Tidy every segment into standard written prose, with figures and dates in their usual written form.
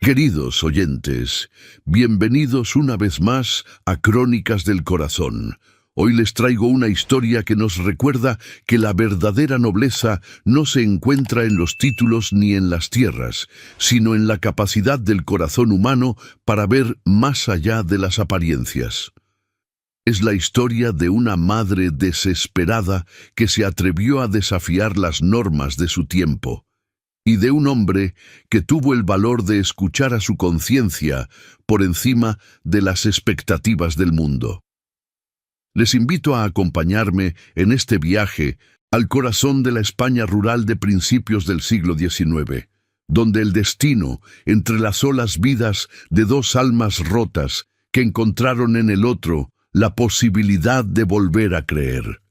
Queridos oyentes, bienvenidos una vez más a Crónicas del Corazón. Hoy les traigo una historia que nos recuerda que la verdadera nobleza no se encuentra en los títulos ni en las tierras, sino en la capacidad del corazón humano para ver más allá de las apariencias. Es la historia de una madre desesperada que se atrevió a desafiar las normas de su tiempo, y de un hombre que tuvo el valor de escuchar a su conciencia por encima de las expectativas del mundo. Les invito a acompañarme en este viaje al corazón de la España rural de principios del siglo XIX, donde el destino entrelazó las vidas de dos almas rotas que encontraron en el otro la posibilidad de volver a creer.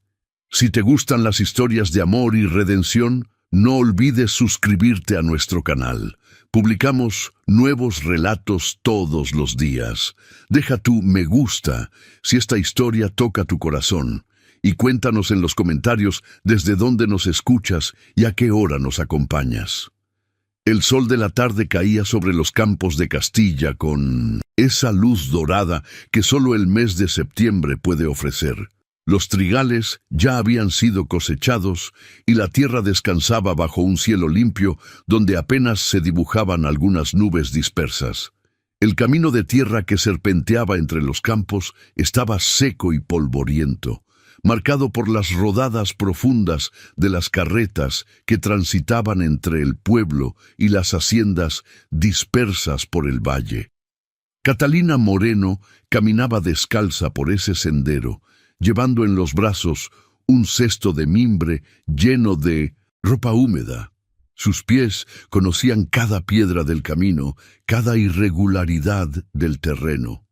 Si te gustan las historias de amor y redención, no olvides suscribirte a nuestro canal. Publicamos nuevos relatos todos los días. Deja tu me gusta si esta historia toca tu corazón y cuéntanos en los comentarios desde dónde nos escuchas y a qué hora nos acompañas. El sol de la tarde caía sobre los campos de Castilla con esa luz dorada que solo el mes de septiembre puede ofrecer. Los trigales ya habían sido cosechados y la tierra descansaba bajo un cielo limpio donde apenas se dibujaban algunas nubes dispersas. El camino de tierra que serpenteaba entre los campos estaba seco y polvoriento, marcado por las rodadas profundas de las carretas que transitaban entre el pueblo y las haciendas dispersas por el valle. Catalina Moreno caminaba descalza por ese sendero, llevando en los brazos un cesto de mimbre lleno de ropa húmeda. Sus pies conocían cada piedra del camino, cada irregularidad del terreno.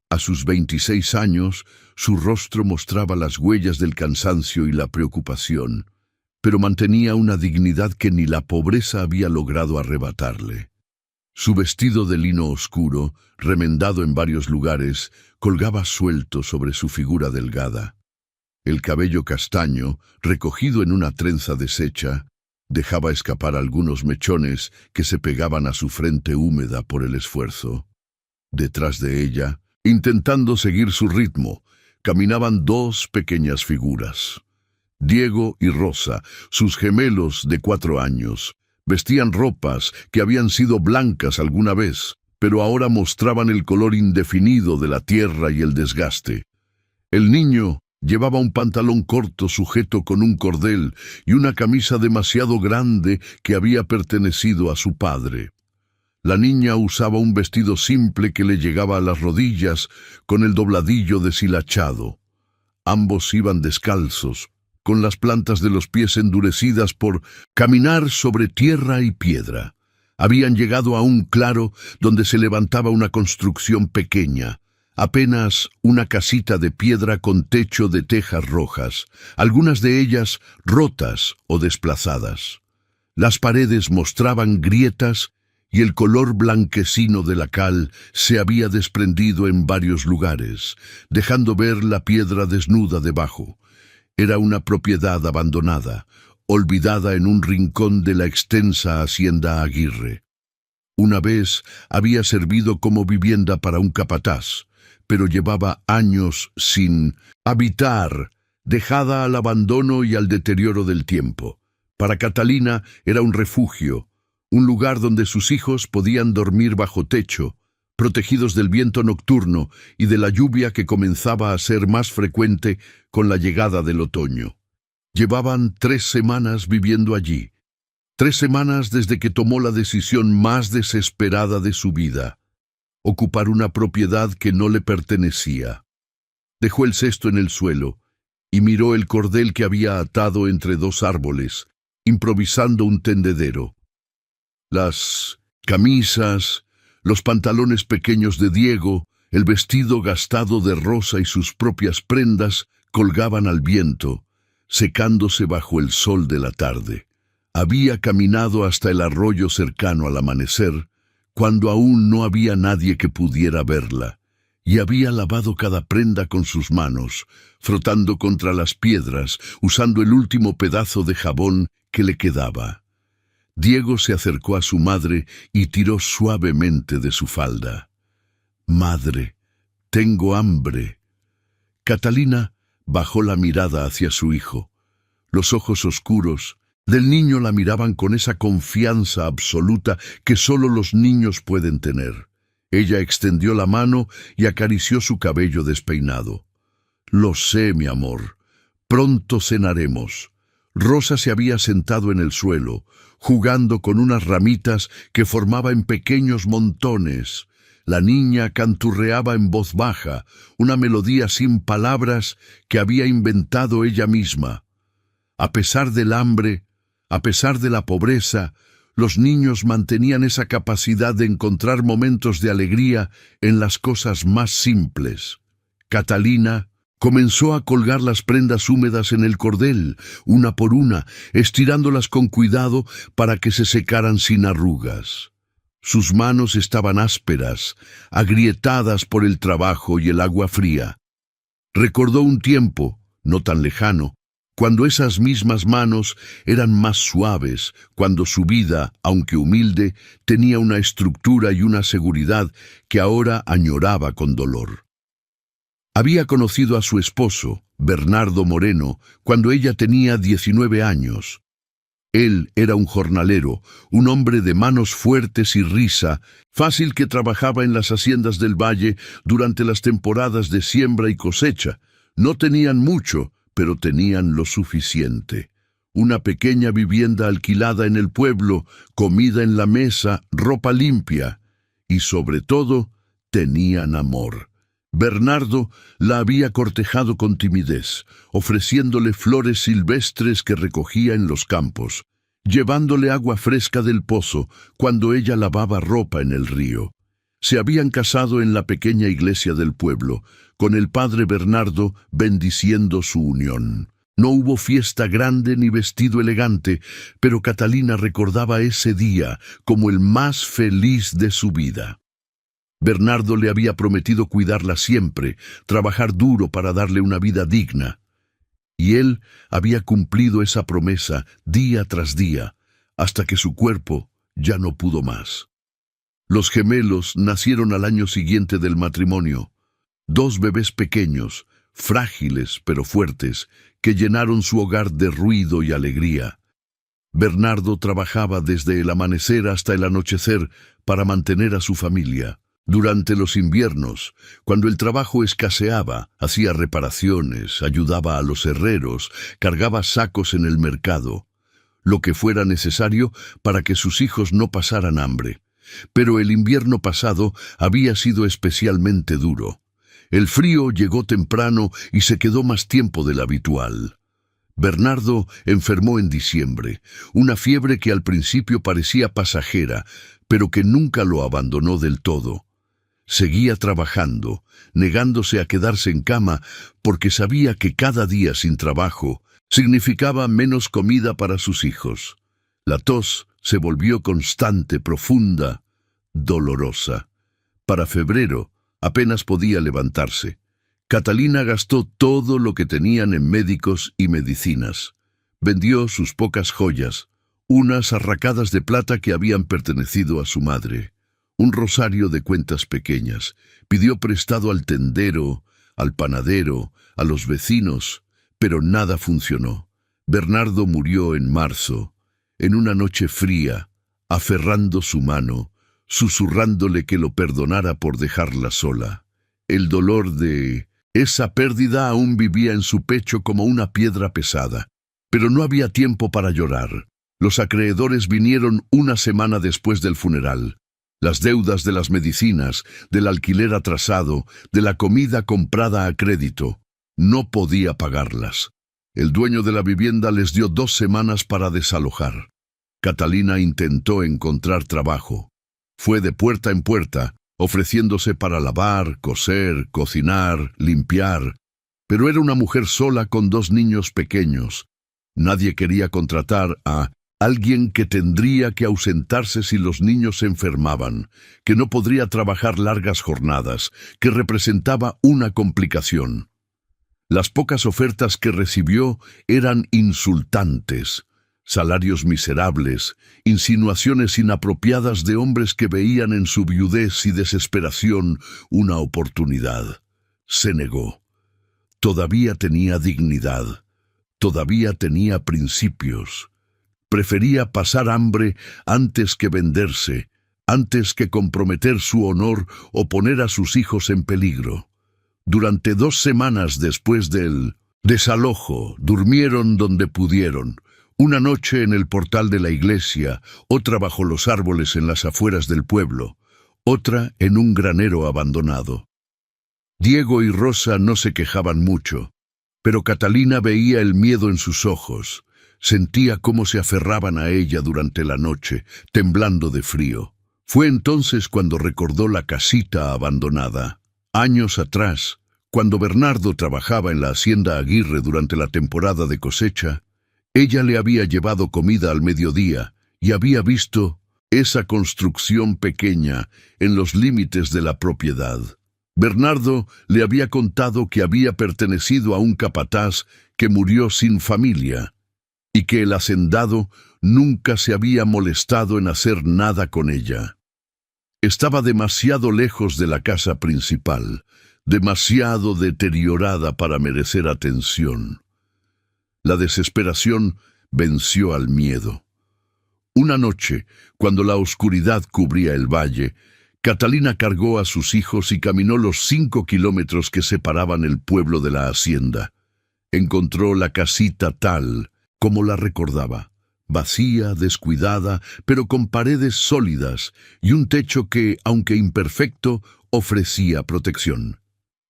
A sus 26 años, su rostro mostraba las huellas del cansancio y la preocupación, pero mantenía una dignidad que ni la pobreza había logrado arrebatarle. Su vestido de lino oscuro, remendado en varios lugares, colgaba suelto sobre su figura delgada. El cabello castaño, recogido en una trenza deshecha, dejaba escapar algunos mechones que se pegaban a su frente húmeda por el esfuerzo. Detrás de ella, intentando seguir su ritmo, caminaban dos pequeñas figuras. Diego y Rosa, sus gemelos de 4 años, vestían ropas que habían sido blancas alguna vez, pero ahora mostraban el color indefinido de la tierra y el desgaste. El niño llevaba un pantalón corto sujeto con un cordel y una camisa demasiado grande que había pertenecido a su padre. La niña usaba un vestido simple que le llegaba a las rodillas con el dobladillo deshilachado. Ambos iban descalzos, con las plantas de los pies endurecidas por caminar sobre tierra y piedra. Habían llegado a un claro donde se levantaba una construcción pequeña, apenas una casita de piedra con techo de tejas rojas, algunas de ellas rotas o desplazadas. Las paredes mostraban grietas y el color blanquecino de la cal se había desprendido en varios lugares, dejando ver la piedra desnuda debajo. Era una propiedad abandonada, olvidada en un rincón de la extensa hacienda Aguirre. Una vez había servido como vivienda para un capataz, pero llevaba años sin habitar, dejada al abandono y al deterioro del tiempo. Para Catalina era un refugio, un lugar donde sus hijos podían dormir bajo techo, protegidos del viento nocturno y de la lluvia que comenzaba a ser más frecuente con la llegada del otoño. Llevaban 3 semanas viviendo allí, 3 semanas desde que tomó la decisión más desesperada de su vida, ocupar una propiedad que no le pertenecía. Dejó el cesto en el suelo y miró el cordel que había atado entre 2 árboles, improvisando un tendedero. Las camisas, los pantalones pequeños de Diego, el vestido gastado de Rosa y sus propias prendas colgaban al viento, secándose bajo el sol de la tarde. Había caminado hasta el arroyo cercano al amanecer, cuando aún no había nadie que pudiera verla, y había lavado cada prenda con sus manos, frotando contra las piedras, usando el último pedazo de jabón que le quedaba. Diego se acercó a su madre y tiró suavemente de su falda. «Madre, tengo hambre». Catalina bajó la mirada hacia su hijo. Los ojos oscuros del niño la miraban con esa confianza absoluta que solo los niños pueden tener. Ella extendió la mano y acarició su cabello despeinado. «Lo sé, mi amor. Pronto cenaremos». Rosa se había sentado en el suelo, jugando con unas ramitas que formaba en pequeños montones. La niña canturreaba en voz baja, una melodía sin palabras que había inventado ella misma. A pesar del hambre, a pesar de la pobreza, los niños mantenían esa capacidad de encontrar momentos de alegría en las cosas más simples. Catalina comenzó a colgar las prendas húmedas en el cordel, una por una, estirándolas con cuidado para que se secaran sin arrugas. Sus manos estaban ásperas, agrietadas por el trabajo y el agua fría. Recordó un tiempo, no tan lejano, cuando esas mismas manos eran más suaves, cuando su vida, aunque humilde, tenía una estructura y una seguridad que ahora añoraba con dolor. Había conocido a su esposo, Bernardo Moreno, cuando ella tenía 19 años. Él era un jornalero, un hombre de manos fuertes y risa, fácil que trabajaba en las haciendas del valle durante las temporadas de siembra y cosecha. No tenían mucho, pero tenían lo suficiente. Una pequeña vivienda alquilada en el pueblo, comida en la mesa, ropa limpia. Y sobre todo, tenían amor. Bernardo la había cortejado con timidez, ofreciéndole flores silvestres que recogía en los campos, llevándole agua fresca del pozo cuando ella lavaba ropa en el río. Se habían casado en la pequeña iglesia del pueblo, con el padre Bernardo bendiciendo su unión. No hubo fiesta grande ni vestido elegante, pero Catalina recordaba ese día como el más feliz de su vida. Bernardo le había prometido cuidarla siempre, trabajar duro para darle una vida digna. Y él había cumplido esa promesa día tras día, hasta que su cuerpo ya no pudo más. Los gemelos nacieron al año siguiente del matrimonio, 2 bebés pequeños, frágiles pero fuertes, que llenaron su hogar de ruido y alegría. Bernardo trabajaba desde el amanecer hasta el anochecer para mantener a su familia. Durante los inviernos, cuando el trabajo escaseaba, hacía reparaciones, ayudaba a los herreros, cargaba sacos en el mercado, lo que fuera necesario para que sus hijos no pasaran hambre. Pero el invierno pasado había sido especialmente duro. El frío llegó temprano y se quedó más tiempo del habitual. Bernardo enfermó en diciembre, una fiebre que al principio parecía pasajera, pero que nunca lo abandonó del todo. Seguía trabajando, negándose a quedarse en cama porque sabía que cada día sin trabajo significaba menos comida para sus hijos. La tos se volvió constante, profunda, dolorosa. Para febrero apenas podía levantarse. Catalina gastó todo lo que tenían en médicos y medicinas. Vendió sus pocas joyas, unas arracadas de plata que habían pertenecido a su madre. Un rosario de cuentas pequeñas. Pidió prestado al tendero, al panadero, a los vecinos, pero nada funcionó. Bernardo murió en marzo, en una noche fría, aferrando su mano, susurrándole que lo perdonara por dejarla sola. El dolor de esa pérdida aún vivía en su pecho como una piedra pesada, pero no había tiempo para llorar. Los acreedores vinieron una semana después del funeral. Las deudas de las medicinas, del alquiler atrasado, de la comida comprada a crédito. No podía pagarlas. El dueño de la vivienda les dio 2 semanas para desalojar. Catalina intentó encontrar trabajo. Fue de puerta en puerta, ofreciéndose para lavar, coser, cocinar, limpiar. Pero era una mujer sola con 2 niños pequeños. Nadie quería contratar a alguien que tendría que ausentarse si los niños se enfermaban, que no podría trabajar largas jornadas, que representaba una complicación. Las pocas ofertas que recibió eran insultantes. salarios miserables, insinuaciones inapropiadas de hombres que veían en su viudez y desesperación una oportunidad. Se negó. Todavía tenía dignidad, todavía tenía principios. Prefería pasar hambre antes que venderse, antes que comprometer su honor o poner a sus hijos en peligro. Durante 2 semanas después del desalojo, durmieron donde pudieron. Una noche en el portal de la iglesia, otra bajo los árboles en las afueras del pueblo, otra en un granero abandonado. Diego y Rosa no se quejaban mucho, pero Catalina veía el miedo en sus ojos, sentía cómo se aferraban a ella durante la noche, temblando de frío. Fue entonces cuando recordó la casita abandonada. Años atrás, cuando Bernardo trabajaba en la hacienda Aguirre durante la temporada de cosecha, ella le había llevado comida al mediodía y había visto esa construcción pequeña en los límites de la propiedad. Bernardo le había contado que había pertenecido a un capataz que murió sin familia y que el hacendado nunca se había molestado en hacer nada con ella. Estaba demasiado lejos de la casa principal, demasiado deteriorada para merecer atención. La desesperación venció al miedo. Una noche, cuando la oscuridad cubría el valle, Catalina cargó a sus hijos y caminó los 5 kilómetros que separaban el pueblo de la hacienda. Encontró la casita tal como la recordaba, vacía, descuidada, pero con paredes sólidas y un techo que, aunque imperfecto, ofrecía protección.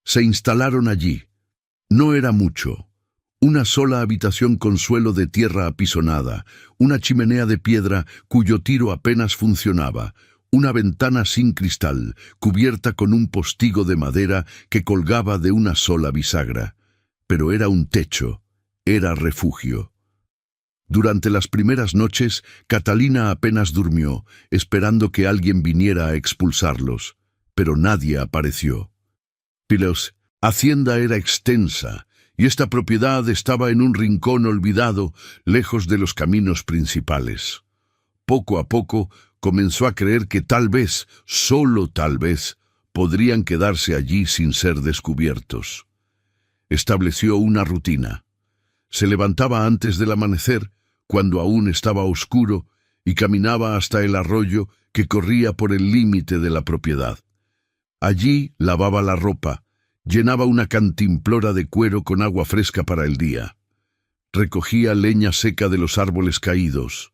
Se instalaron allí. No era mucho. Una sola habitación con suelo de tierra apisonada, una chimenea de piedra cuyo tiro apenas funcionaba, una ventana sin cristal, cubierta con un postigo de madera que colgaba de una sola bisagra. Pero era un techo, era refugio. Durante las primeras noches, Catalina apenas durmió, esperando que alguien viniera a expulsarlos, pero nadie apareció. La hacienda era extensa, y esta propiedad estaba en un rincón olvidado, lejos de los caminos principales. Poco a poco comenzó a creer que tal vez, solo tal vez, podrían quedarse allí sin ser descubiertos. Estableció una rutina. Se levantaba antes del amanecer, cuando aún estaba oscuro, y caminaba hasta el arroyo que corría por el límite de la propiedad. Allí lavaba la ropa, llenaba una cantimplora de cuero con agua fresca para el día. Recogía leña seca de los árboles caídos,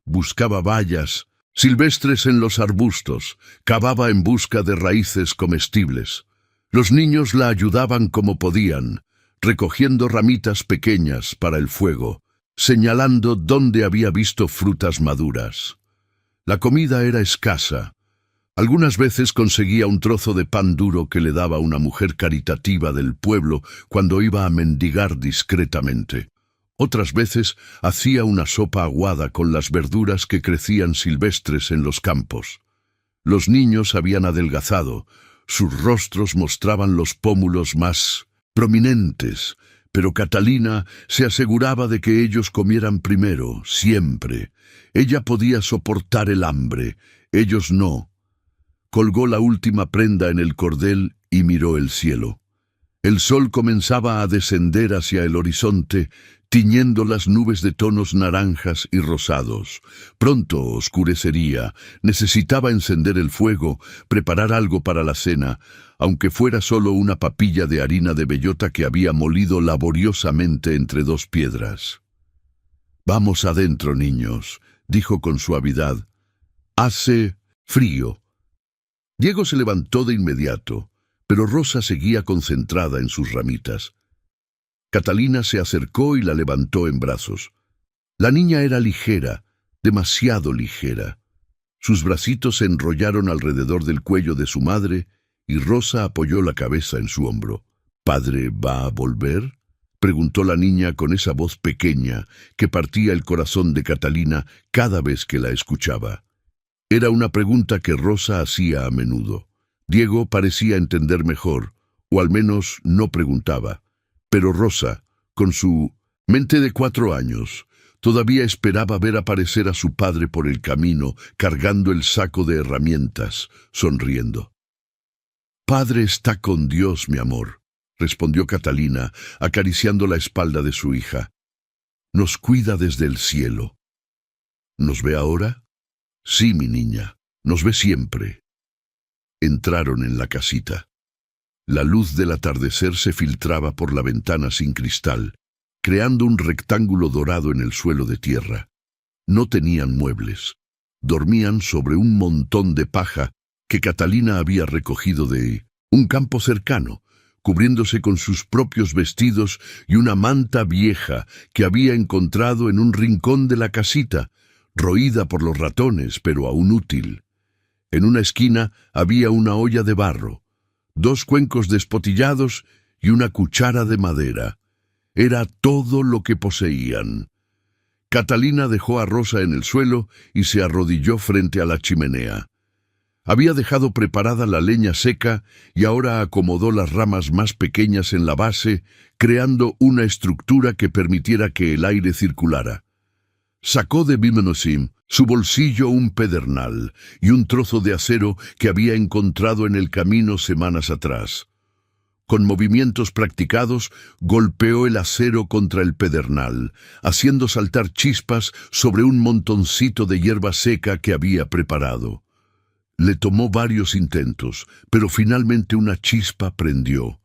buscaba bayas silvestres en los arbustos, cavaba en busca de raíces comestibles. Los niños la ayudaban como podían, recogiendo ramitas pequeñas para el fuego, señalando dónde había visto frutas maduras. La comida era escasa. Algunas veces conseguía un trozo de pan duro que le daba una mujer caritativa del pueblo cuando iba a mendigar discretamente. Otras veces hacía una sopa aguada con las verduras que crecían silvestres en los campos. Los niños habían adelgazado, sus rostros mostraban los pómulos más prominentes, pero Catalina se aseguraba de que ellos comieran primero, siempre. Ella podía soportar el hambre, ellos no. Colgó la última prenda en el cordel y miró el cielo. El sol comenzaba a descender hacia el horizonte, tiñendo las nubes de tonos naranjas y rosados. Pronto oscurecería. Necesitaba encender el fuego, preparar algo para la cena, aunque fuera solo una papilla de harina de bellota que había molido laboriosamente entre 2 piedras. «Vamos adentro, niños», dijo con suavidad. «Hace frío». Diego se levantó de inmediato, pero Rosa seguía concentrada en sus ramitas. Catalina se acercó y la levantó en brazos. La niña era ligera, demasiado ligera. Sus bracitos se enrollaron alrededor del cuello de su madre y Rosa apoyó la cabeza en su hombro. «¿Padre va a volver?», preguntó la niña con esa voz pequeña que partía el corazón de Catalina cada vez que la escuchaba. Era una pregunta que Rosa hacía a menudo. Diego parecía entender mejor, o al menos no preguntaba. Pero Rosa, con su mente de 4 años, Todavía esperaba ver aparecer a su padre por el camino, cargando el saco de herramientas, sonriendo. «Padre está con Dios, mi amor», respondió Catalina, acariciando la espalda de su hija. «Nos cuida desde el cielo». «¿Nos ve ahora?» «Sí, mi niña, nos ve siempre». Entraron en la casita. La luz del atardecer se filtraba por la ventana sin cristal, creando un rectángulo dorado en el suelo de tierra. No tenían muebles. Dormían sobre un montón de paja que Catalina había recogido de un campo cercano, cubriéndose con sus propios vestidos y una manta vieja que había encontrado en un rincón de la casita, roída por los ratones, pero aún útil. En una esquina había una olla de barro, 2 cuencos despotillados y una cuchara de madera. Era todo lo que poseían. Catalina dejó a Rosa en el suelo y se arrodilló frente a la chimenea. Había dejado preparada la leña seca y ahora acomodó las ramas más pequeñas en la base, creando una estructura que permitiera que el aire circulara. Sacó de Bimenosim su bolsillo un pedernal y un trozo de acero que había encontrado en el camino semanas atrás. Con movimientos practicados, golpeó el acero contra el pedernal, haciendo saltar chispas sobre un montoncito de hierba seca que había preparado. Le tomó varios intentos, pero finalmente una chispa prendió.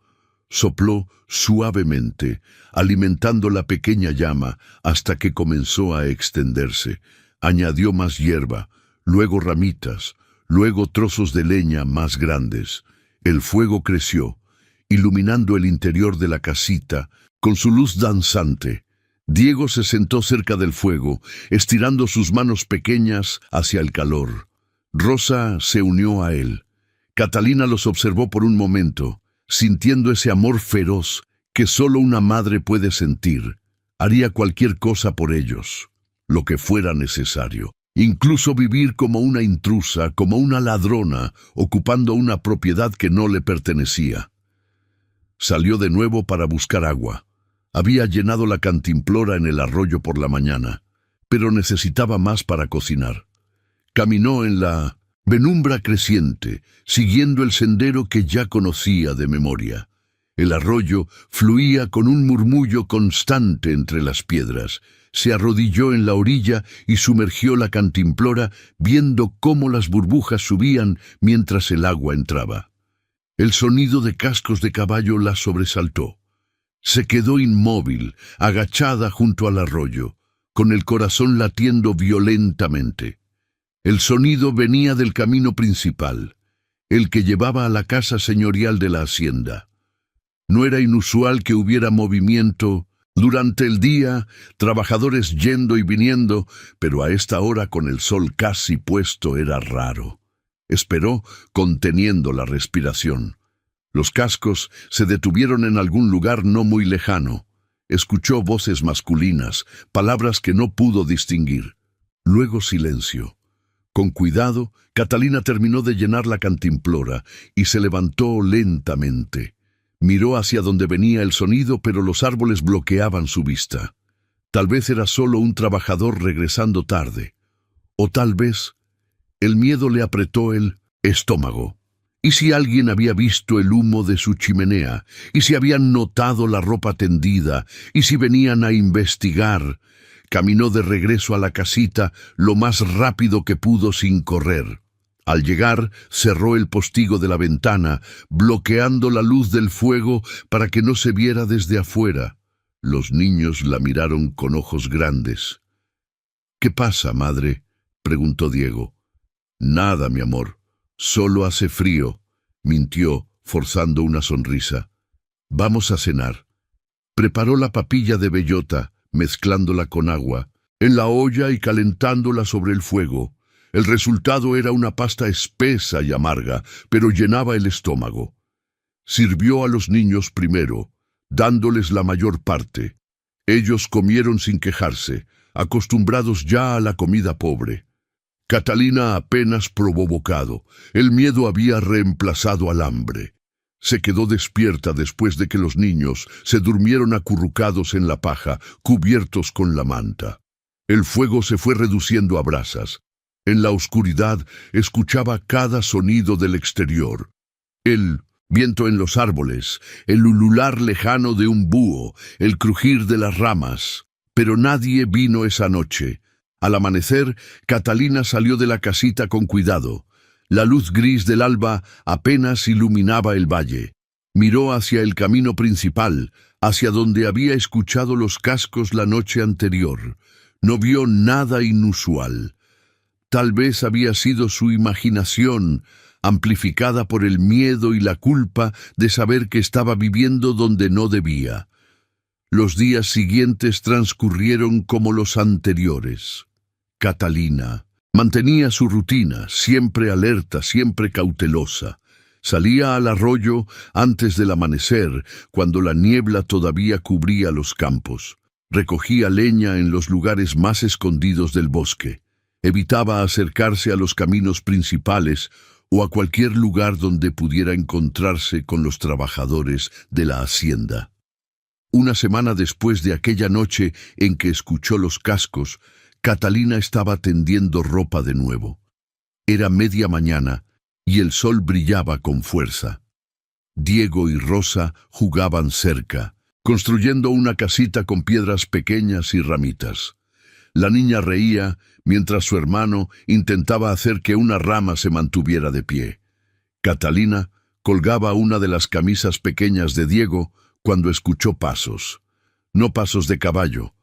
Sopló suavemente, alimentando la pequeña llama hasta que comenzó a extenderse. Añadió más hierba, luego ramitas, luego trozos de leña más grandes. El fuego creció, iluminando el interior de la casita con su luz danzante. Diego se sentó cerca del fuego, estirando sus manos pequeñas hacia el calor. Rosa se unió a él. Catalina los observó por un momento, sintiendo ese amor feroz que solo una madre puede sentir. Haría cualquier cosa por ellos, lo que fuera necesario. Incluso vivir como una intrusa, como una ladrona, ocupando una propiedad que no le pertenecía. Salió de nuevo para buscar agua. Había llenado la cantimplora en el arroyo por la mañana, pero necesitaba más para cocinar. Caminó en la penumbra creciente, siguiendo el sendero que ya conocía de memoria. El arroyo fluía con un murmullo constante entre las piedras. Se arrodilló en la orilla y sumergió la cantimplora, viendo cómo las burbujas subían mientras el agua entraba. El sonido de cascos de caballo la sobresaltó. Se quedó inmóvil, agachada junto al arroyo, con el corazón latiendo violentamente. El sonido venía del camino principal, el que llevaba a la casa señorial de la hacienda. No era inusual que hubiera movimiento durante el día, trabajadores yendo y viniendo, pero a esta hora con el sol casi puesto era raro. Esperó, conteniendo la respiración. Los cascos se detuvieron en algún lugar no muy lejano. Escuchó voces masculinas, palabras que no pudo distinguir. Luego silencio. Con cuidado, Catalina terminó de llenar la cantimplora y se levantó lentamente. Miró hacia donde venía el sonido, pero los árboles bloqueaban su vista. Tal vez era solo un trabajador regresando tarde. O tal vez el miedo le apretó el estómago. ¿Y si alguien había visto el humo de su chimenea? ¿Y si habían notado la ropa tendida? ¿Y si venían a investigar? Caminó de regreso a la casita lo más rápido que pudo sin correr. Al llegar, cerró el postigo de la ventana, bloqueando la luz del fuego para que no se viera desde afuera. Los niños la miraron con ojos grandes. «¿Qué pasa, madre?», preguntó Diego. «Nada, mi amor. Solo hace frío», mintió, forzando una sonrisa. «Vamos a cenar». Preparó la papilla de bellota, mezclándola con agua, en la olla y calentándola sobre el fuego. El resultado era una pasta espesa y amarga, pero llenaba el estómago. Sirvió a los niños primero, dándoles la mayor parte. Ellos comieron sin quejarse, acostumbrados ya a la comida pobre. Catalina apenas probó bocado. El miedo había reemplazado al hambre. Se quedó despierta después de que los niños se durmieron acurrucados en la paja, cubiertos con la manta. El fuego se fue reduciendo a brasas. En la oscuridad escuchaba cada sonido del exterior. El viento en los árboles, el ulular lejano de un búho, el crujir de las ramas. Pero nadie vino esa noche. Al amanecer, Catalina salió de la casita con cuidado. La luz gris del alba apenas iluminaba el valle. Miró hacia el camino principal, hacia donde había escuchado los cascos la noche anterior. No vio nada inusual. Tal vez había sido su imaginación, amplificada por el miedo y la culpa de saber que estaba viviendo donde no debía. Los días siguientes transcurrieron como los anteriores. Catalina mantenía su rutina, siempre alerta, siempre cautelosa. Salía al arroyo antes del amanecer, cuando la niebla todavía cubría los campos. Recogía leña en los lugares más escondidos del bosque. Evitaba acercarse a los caminos principales o a cualquier lugar donde pudiera encontrarse con los trabajadores de la hacienda. Una semana después de aquella noche en que escuchó los cascos, Catalina estaba tendiendo ropa de nuevo. Era media mañana y el sol brillaba con fuerza. Diego y Rosa jugaban cerca, construyendo una casita con piedras pequeñas y ramitas. La niña reía mientras su hermano intentaba hacer que una rama se mantuviera de pie. Catalina colgaba una de las camisas pequeñas de Diego cuando escuchó pasos. No pasos de caballo,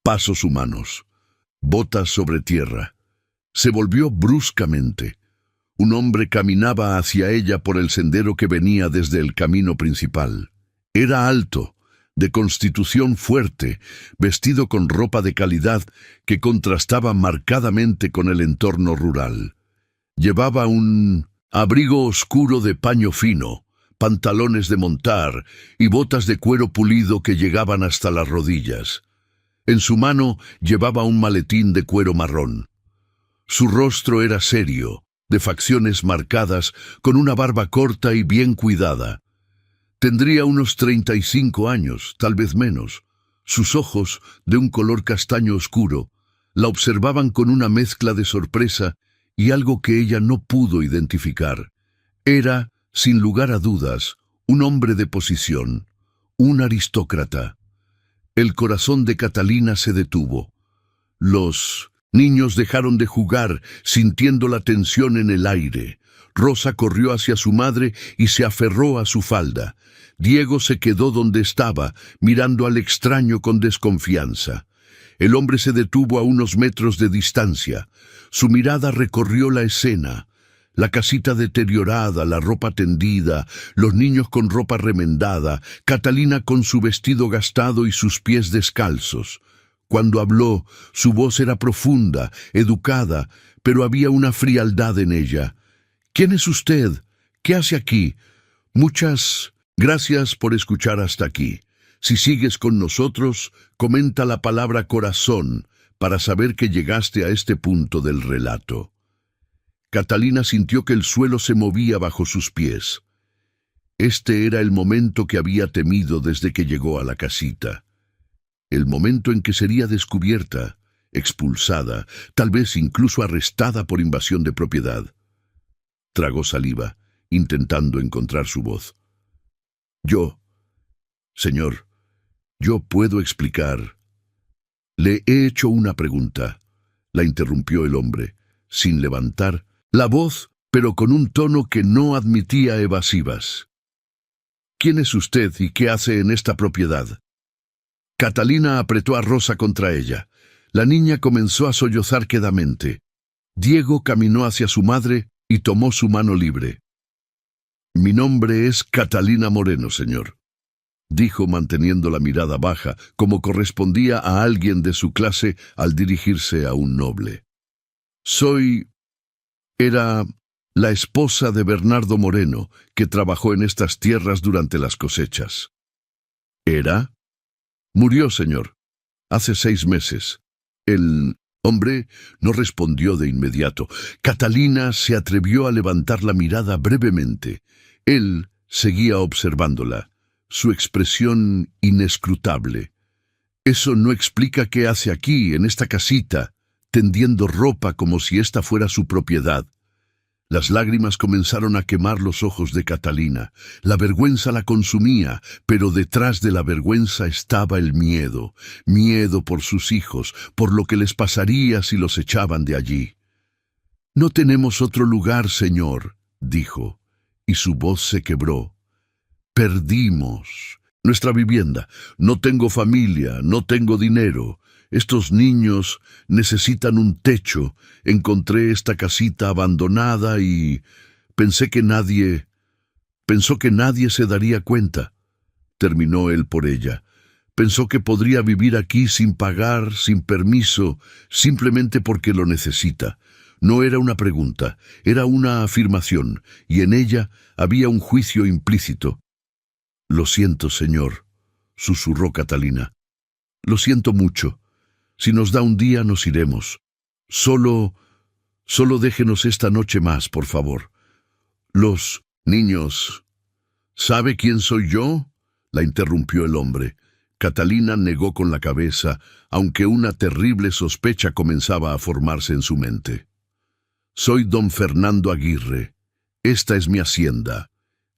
pasos humanos. Botas sobre tierra. Se volvió bruscamente. Un hombre caminaba hacia ella por el sendero que venía desde el camino principal. Era alto, de constitución fuerte, vestido con ropa de calidad que contrastaba marcadamente con el entorno rural. Llevaba un abrigo oscuro de paño fino, pantalones de montar y botas de cuero pulido que llegaban hasta las rodillas. En su mano llevaba un maletín de cuero marrón. Su rostro era serio, de facciones marcadas, con una barba corta y bien cuidada. Tendría unos 35 años, tal vez menos. Sus ojos, de un color castaño oscuro, la observaban con una mezcla de sorpresa y algo que ella no pudo identificar. Era, sin lugar a dudas, un hombre de posición, un aristócrata. El corazón de Catalina se detuvo. Los niños dejaron de jugar, sintiendo la tensión en el aire. Rosa corrió hacia su madre y se aferró a su falda. Diego se quedó donde estaba, mirando al extraño con desconfianza. El hombre se detuvo a unos metros de distancia. Su mirada recorrió la escena. La casita deteriorada, la ropa tendida, los niños con ropa remendada, Catalina con su vestido gastado y sus pies descalzos. Cuando habló, su voz era profunda, educada, pero había una frialdad en ella. ¿Quién es usted? ¿Qué hace aquí? Muchas gracias por escuchar hasta aquí. Si sigues con nosotros, comenta la palabra corazón para saber que llegaste a este punto del relato. Catalina sintió que el suelo se movía bajo sus pies. Este era el momento que había temido desde que llegó a la casita. El momento en que sería descubierta, expulsada, tal vez incluso arrestada por invasión de propiedad. Tragó saliva, intentando encontrar su voz. Señor, yo puedo explicar. Le he hecho una pregunta, la interrumpió el hombre, sin levantar la voz, pero con un tono que no admitía evasivas. ¿Quién es usted y qué hace en esta propiedad? Catalina apretó a Rosa contra ella. La niña comenzó a sollozar quedamente. Diego caminó hacia su madre y tomó su mano libre. Mi nombre es Catalina Moreno, señor, dijo manteniendo la mirada baja, como correspondía a alguien de su clase al dirigirse a un noble. Era la esposa de Bernardo Moreno, que trabajó en estas tierras durante las cosechas. ¿Era? Murió, señor, hace 6 meses. El hombre no respondió de inmediato. Catalina se atrevió a levantar la mirada brevemente. Él seguía observándola, su expresión inescrutable. Eso no explica qué hace aquí, en esta casita, tendiendo ropa como si esta fuera su propiedad. Las lágrimas comenzaron a quemar los ojos de Catalina. La vergüenza la consumía, pero detrás de la vergüenza estaba el miedo. Miedo por sus hijos, por lo que les pasaría si los echaban de allí. «No tenemos otro lugar, señor», dijo, y su voz se quebró. «Perdimos nuestra vivienda. No tengo familia, no tengo dinero. Estos niños necesitan un techo. Encontré esta casita abandonada y pensó que nadie se daría cuenta». Terminó él por ella. Pensó que podría vivir aquí sin pagar, sin permiso, simplemente porque lo necesita. No era una pregunta, era una afirmación, y en ella había un juicio implícito. «Lo siento, señor», susurró Catalina. «Lo siento mucho. Si nos da un día, nos iremos. Solo déjenos esta noche más, por favor». «Los niños... ¿Sabe quién soy yo?», la interrumpió el hombre. Catalina negó con la cabeza, aunque una terrible sospecha comenzaba a formarse en su mente. «Soy don Fernando Aguirre. Esta es mi hacienda.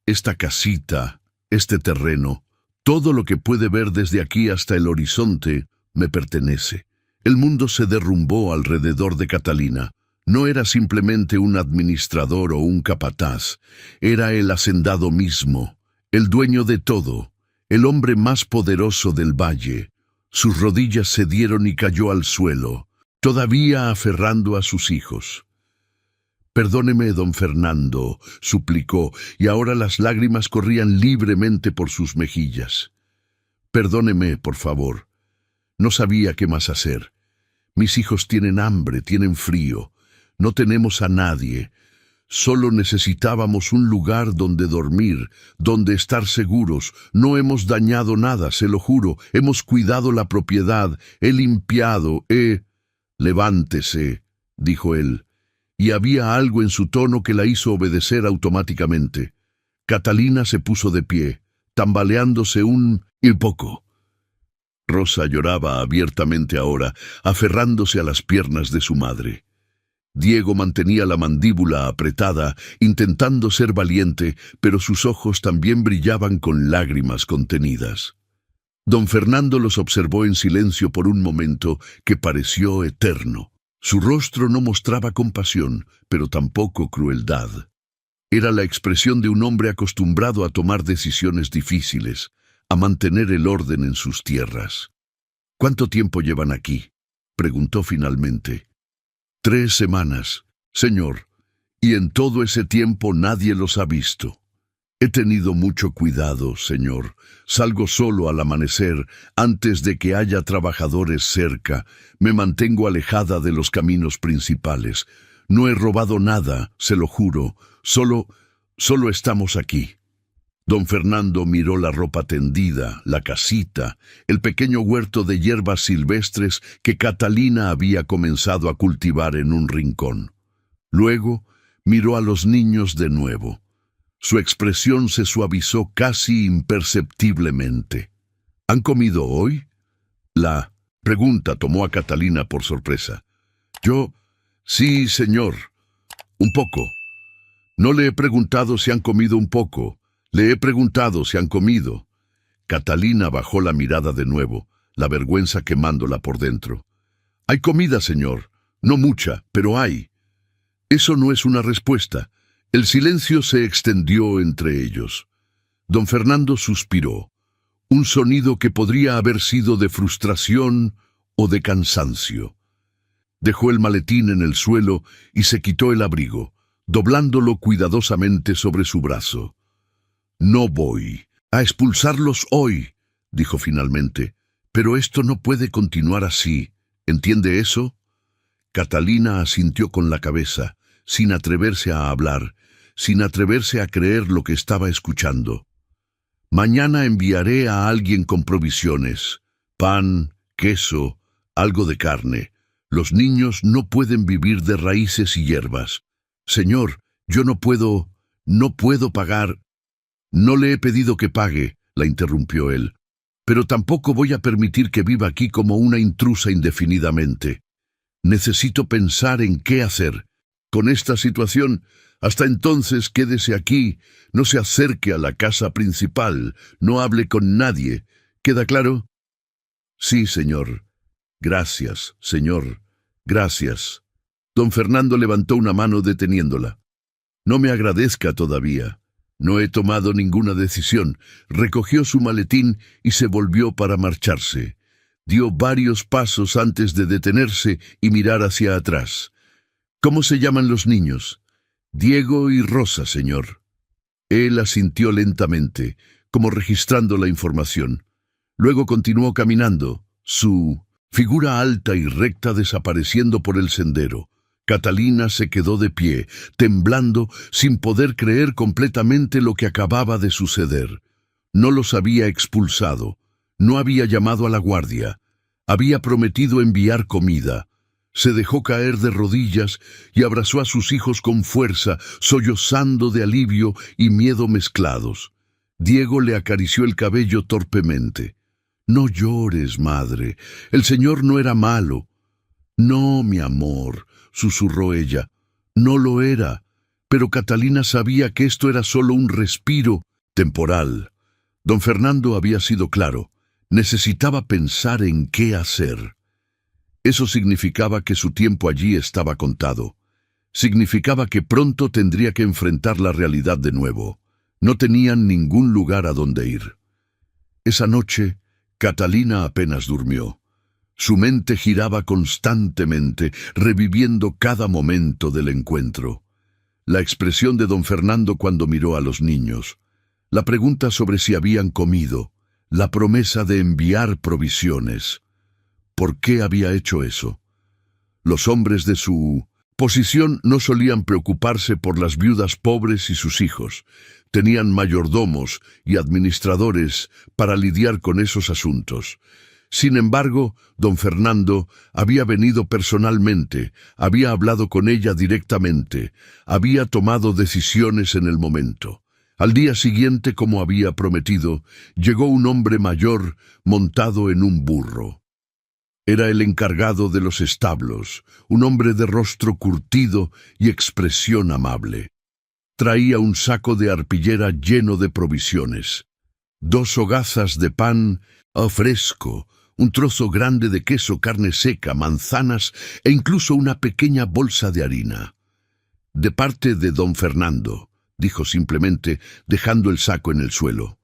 Esta casita, este terreno, todo lo que puede ver desde aquí hasta el horizonte, me pertenece». El mundo se derrumbó alrededor de Catalina. No era simplemente un administrador o un capataz, era el hacendado mismo, el dueño de todo, el hombre más poderoso del valle. Sus rodillas cedieron y cayó al suelo, todavía aferrando a sus hijos. «Perdóneme, don Fernando», suplicó, y ahora las lágrimas corrían libremente por sus mejillas. «Perdóneme, por favor. No sabía qué más hacer. Mis hijos tienen hambre, tienen frío. No tenemos a nadie. Solo necesitábamos un lugar donde dormir, donde estar seguros. No hemos dañado nada, se lo juro. Hemos cuidado la propiedad, he limpiado, «Levántese», dijo él, y había algo en su tono que la hizo obedecer automáticamente. Catalina se puso de pie, tambaleándose un poco. Rosa lloraba abiertamente ahora, aferrándose a las piernas de su madre. Diego mantenía la mandíbula apretada, intentando ser valiente, pero sus ojos también brillaban con lágrimas contenidas. Don Fernando los observó en silencio por un momento que pareció eterno. Su rostro no mostraba compasión, pero tampoco crueldad. Era la expresión de un hombre acostumbrado a tomar decisiones difíciles, a mantener el orden en sus tierras. «¿Cuánto tiempo llevan aquí?», preguntó finalmente. «3 semanas, señor, y en todo ese tiempo nadie los ha visto. He tenido mucho cuidado, señor. Salgo solo al amanecer, antes de que haya trabajadores cerca. Me mantengo alejada de los caminos principales. No he robado nada, se lo juro. Solo estamos aquí». Don Fernando miró la ropa tendida, la casita, el pequeño huerto de hierbas silvestres que Catalina había comenzado a cultivar en un rincón. Luego miró a los niños de nuevo. Su expresión se suavizó casi imperceptiblemente. «¿Han comido hoy?». La pregunta tomó a Catalina por sorpresa. «Yo, sí, señor. Un poco. No le he preguntado si han comido un poco. Le he preguntado si han comido». Catalina bajó la mirada de nuevo, la vergüenza quemándola por dentro. «Hay comida, señor. No mucha, pero hay». Eso no es una respuesta. El silencio se extendió entre ellos. Don Fernando suspiró, un sonido que podría haber sido de frustración o de cansancio. Dejó el maletín en el suelo y se quitó el abrigo, doblándolo cuidadosamente sobre su brazo. «No voy a expulsarlos hoy», dijo finalmente, «pero esto no puede continuar así. ¿Entiende eso?». Catalina asintió con la cabeza, sin atreverse a hablar, sin atreverse a creer lo que estaba escuchando. «Mañana enviaré a alguien con provisiones, pan, queso, algo de carne. Los niños no pueden vivir de raíces y hierbas. Señor, yo no puedo pagar». «No le he pedido que pague», la interrumpió él. pero tampoco voy a permitir que viva aquí como una intrusa indefinidamente. Necesito pensar en qué hacer. Con esta situación, hasta entonces quédese aquí, no se acerque a la casa principal, no hable con nadie. ¿Queda claro? Sí, señor. Gracias, señor. Gracias. Don Fernando levantó una mano deteniéndola. No me agradezca todavía. No he tomado ninguna decisión. Recogió su maletín y se volvió para marcharse. Dio varios pasos antes de detenerse y mirar hacia atrás. ¿Cómo se llaman los niños? Diego y Rosa, señor. Él asintió lentamente, como registrando la información. Luego continuó caminando, su figura alta y recta desapareciendo por el sendero. Catalina se quedó de pie, temblando, sin poder creer completamente lo que acababa de suceder. No los había expulsado, no había llamado a la guardia, había prometido enviar comida. Se dejó caer de rodillas y abrazó a sus hijos con fuerza, sollozando de alivio y miedo mezclados. Diego le acarició el cabello torpemente. «No llores, madre. El Señor no era malo». «No, mi amor», susurró ella. «No lo era». Pero Catalina sabía que esto era solo un respiro temporal. Don Fernando había sido claro. Necesitaba pensar en qué hacer. Eso significaba que su tiempo allí estaba contado. Significaba que pronto tendría que enfrentar la realidad de nuevo. No tenían ningún lugar a donde ir. Esa noche, Catalina apenas durmió. Su mente giraba constantemente, reviviendo cada momento del encuentro. La expresión de don Fernando cuando miró a los niños, la pregunta sobre si habían comido, la promesa de enviar provisiones. ¿Por qué había hecho eso? Los hombres de su posición no solían preocuparse por las viudas pobres y sus hijos. Tenían mayordomos y administradores para lidiar con esos asuntos. Sin embargo, don Fernando había venido personalmente, había hablado con ella directamente, había tomado decisiones en el momento. Al día siguiente, como había prometido, llegó un hombre mayor montado en un burro. Era el encargado de los establos, un hombre de rostro curtido y expresión amable. Traía un saco de arpillera lleno de provisiones, 2 hogazas de pan fresco, un trozo grande de queso, carne seca, manzanas e incluso una pequeña bolsa de harina. «De parte de don Fernando», dijo simplemente, dejando el saco en el suelo.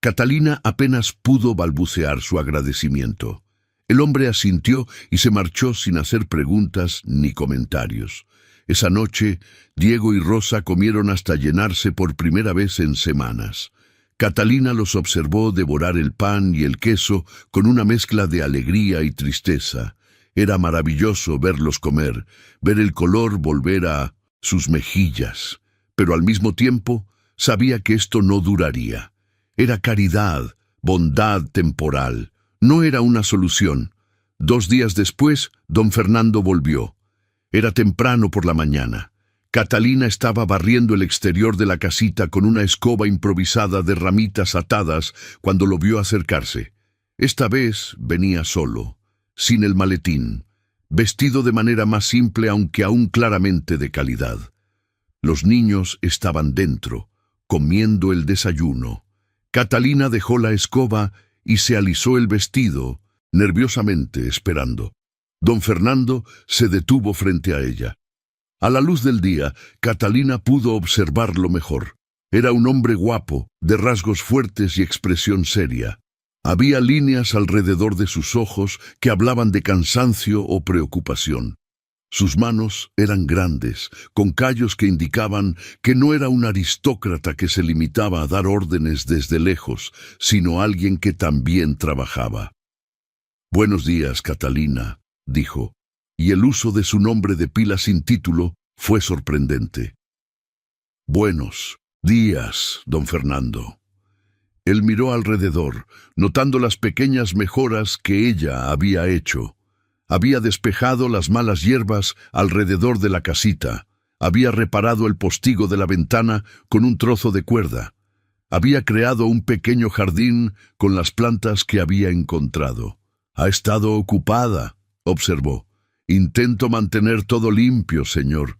Catalina apenas pudo balbucear su agradecimiento. El hombre asintió y se marchó sin hacer preguntas ni comentarios. Esa noche, Diego y Rosa comieron hasta llenarse por primera vez en semanas. Catalina los observó devorar el pan y el queso con una mezcla de alegría y tristeza. Era maravilloso verlos comer, ver el color volver a sus mejillas. Pero al mismo tiempo, sabía que esto no duraría. Era caridad, bondad temporal. No era una solución. 2 días después, don Fernando volvió. Era temprano por la mañana. Catalina estaba barriendo el exterior de la casita con una escoba improvisada de ramitas atadas cuando lo vio acercarse. Esta vez venía solo, sin el maletín, vestido de manera más simple aunque aún claramente de calidad. Los niños estaban dentro, comiendo el desayuno. Catalina dejó la escoba y se alisó el vestido, nerviosamente esperando. Don Fernando se detuvo frente a ella. A la luz del día, Catalina pudo observarlo mejor. Era un hombre guapo, de rasgos fuertes y expresión seria. Había líneas alrededor de sus ojos que hablaban de cansancio o preocupación. Sus manos eran grandes, con callos que indicaban que no era un aristócrata que se limitaba a dar órdenes desde lejos, sino alguien que también trabajaba. «Buenos días, Catalina», dijo, y el uso de su nombre de pila sin título fue sorprendente. «Buenos días, don Fernando». Él miró alrededor, notando las pequeñas mejoras que ella había hecho. Había despejado las malas hierbas alrededor de la casita, había reparado el postigo de la ventana con un trozo de cuerda, Había creado un pequeño jardín con las plantas que había encontrado. «Ha estado ocupada», observó. «Intento mantener todo limpio, señor.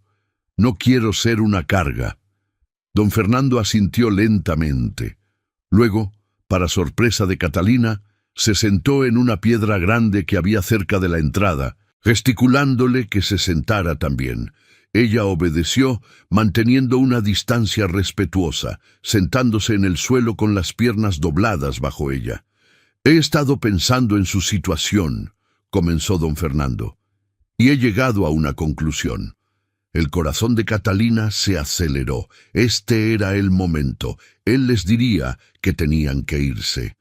No quiero ser una carga». Don Fernando asintió lentamente. Luego, para sorpresa de Catalina, se sentó en una piedra grande que había cerca de la entrada, gesticulándole que se sentara también. Ella obedeció, manteniendo una distancia respetuosa, sentándose en el suelo con las piernas dobladas bajo ella. «He estado pensando en su situación», comenzó don Fernando, «y he llegado a una conclusión». El corazón de Catalina se aceleró. Este era el momento. Él les diría que tenían que irse.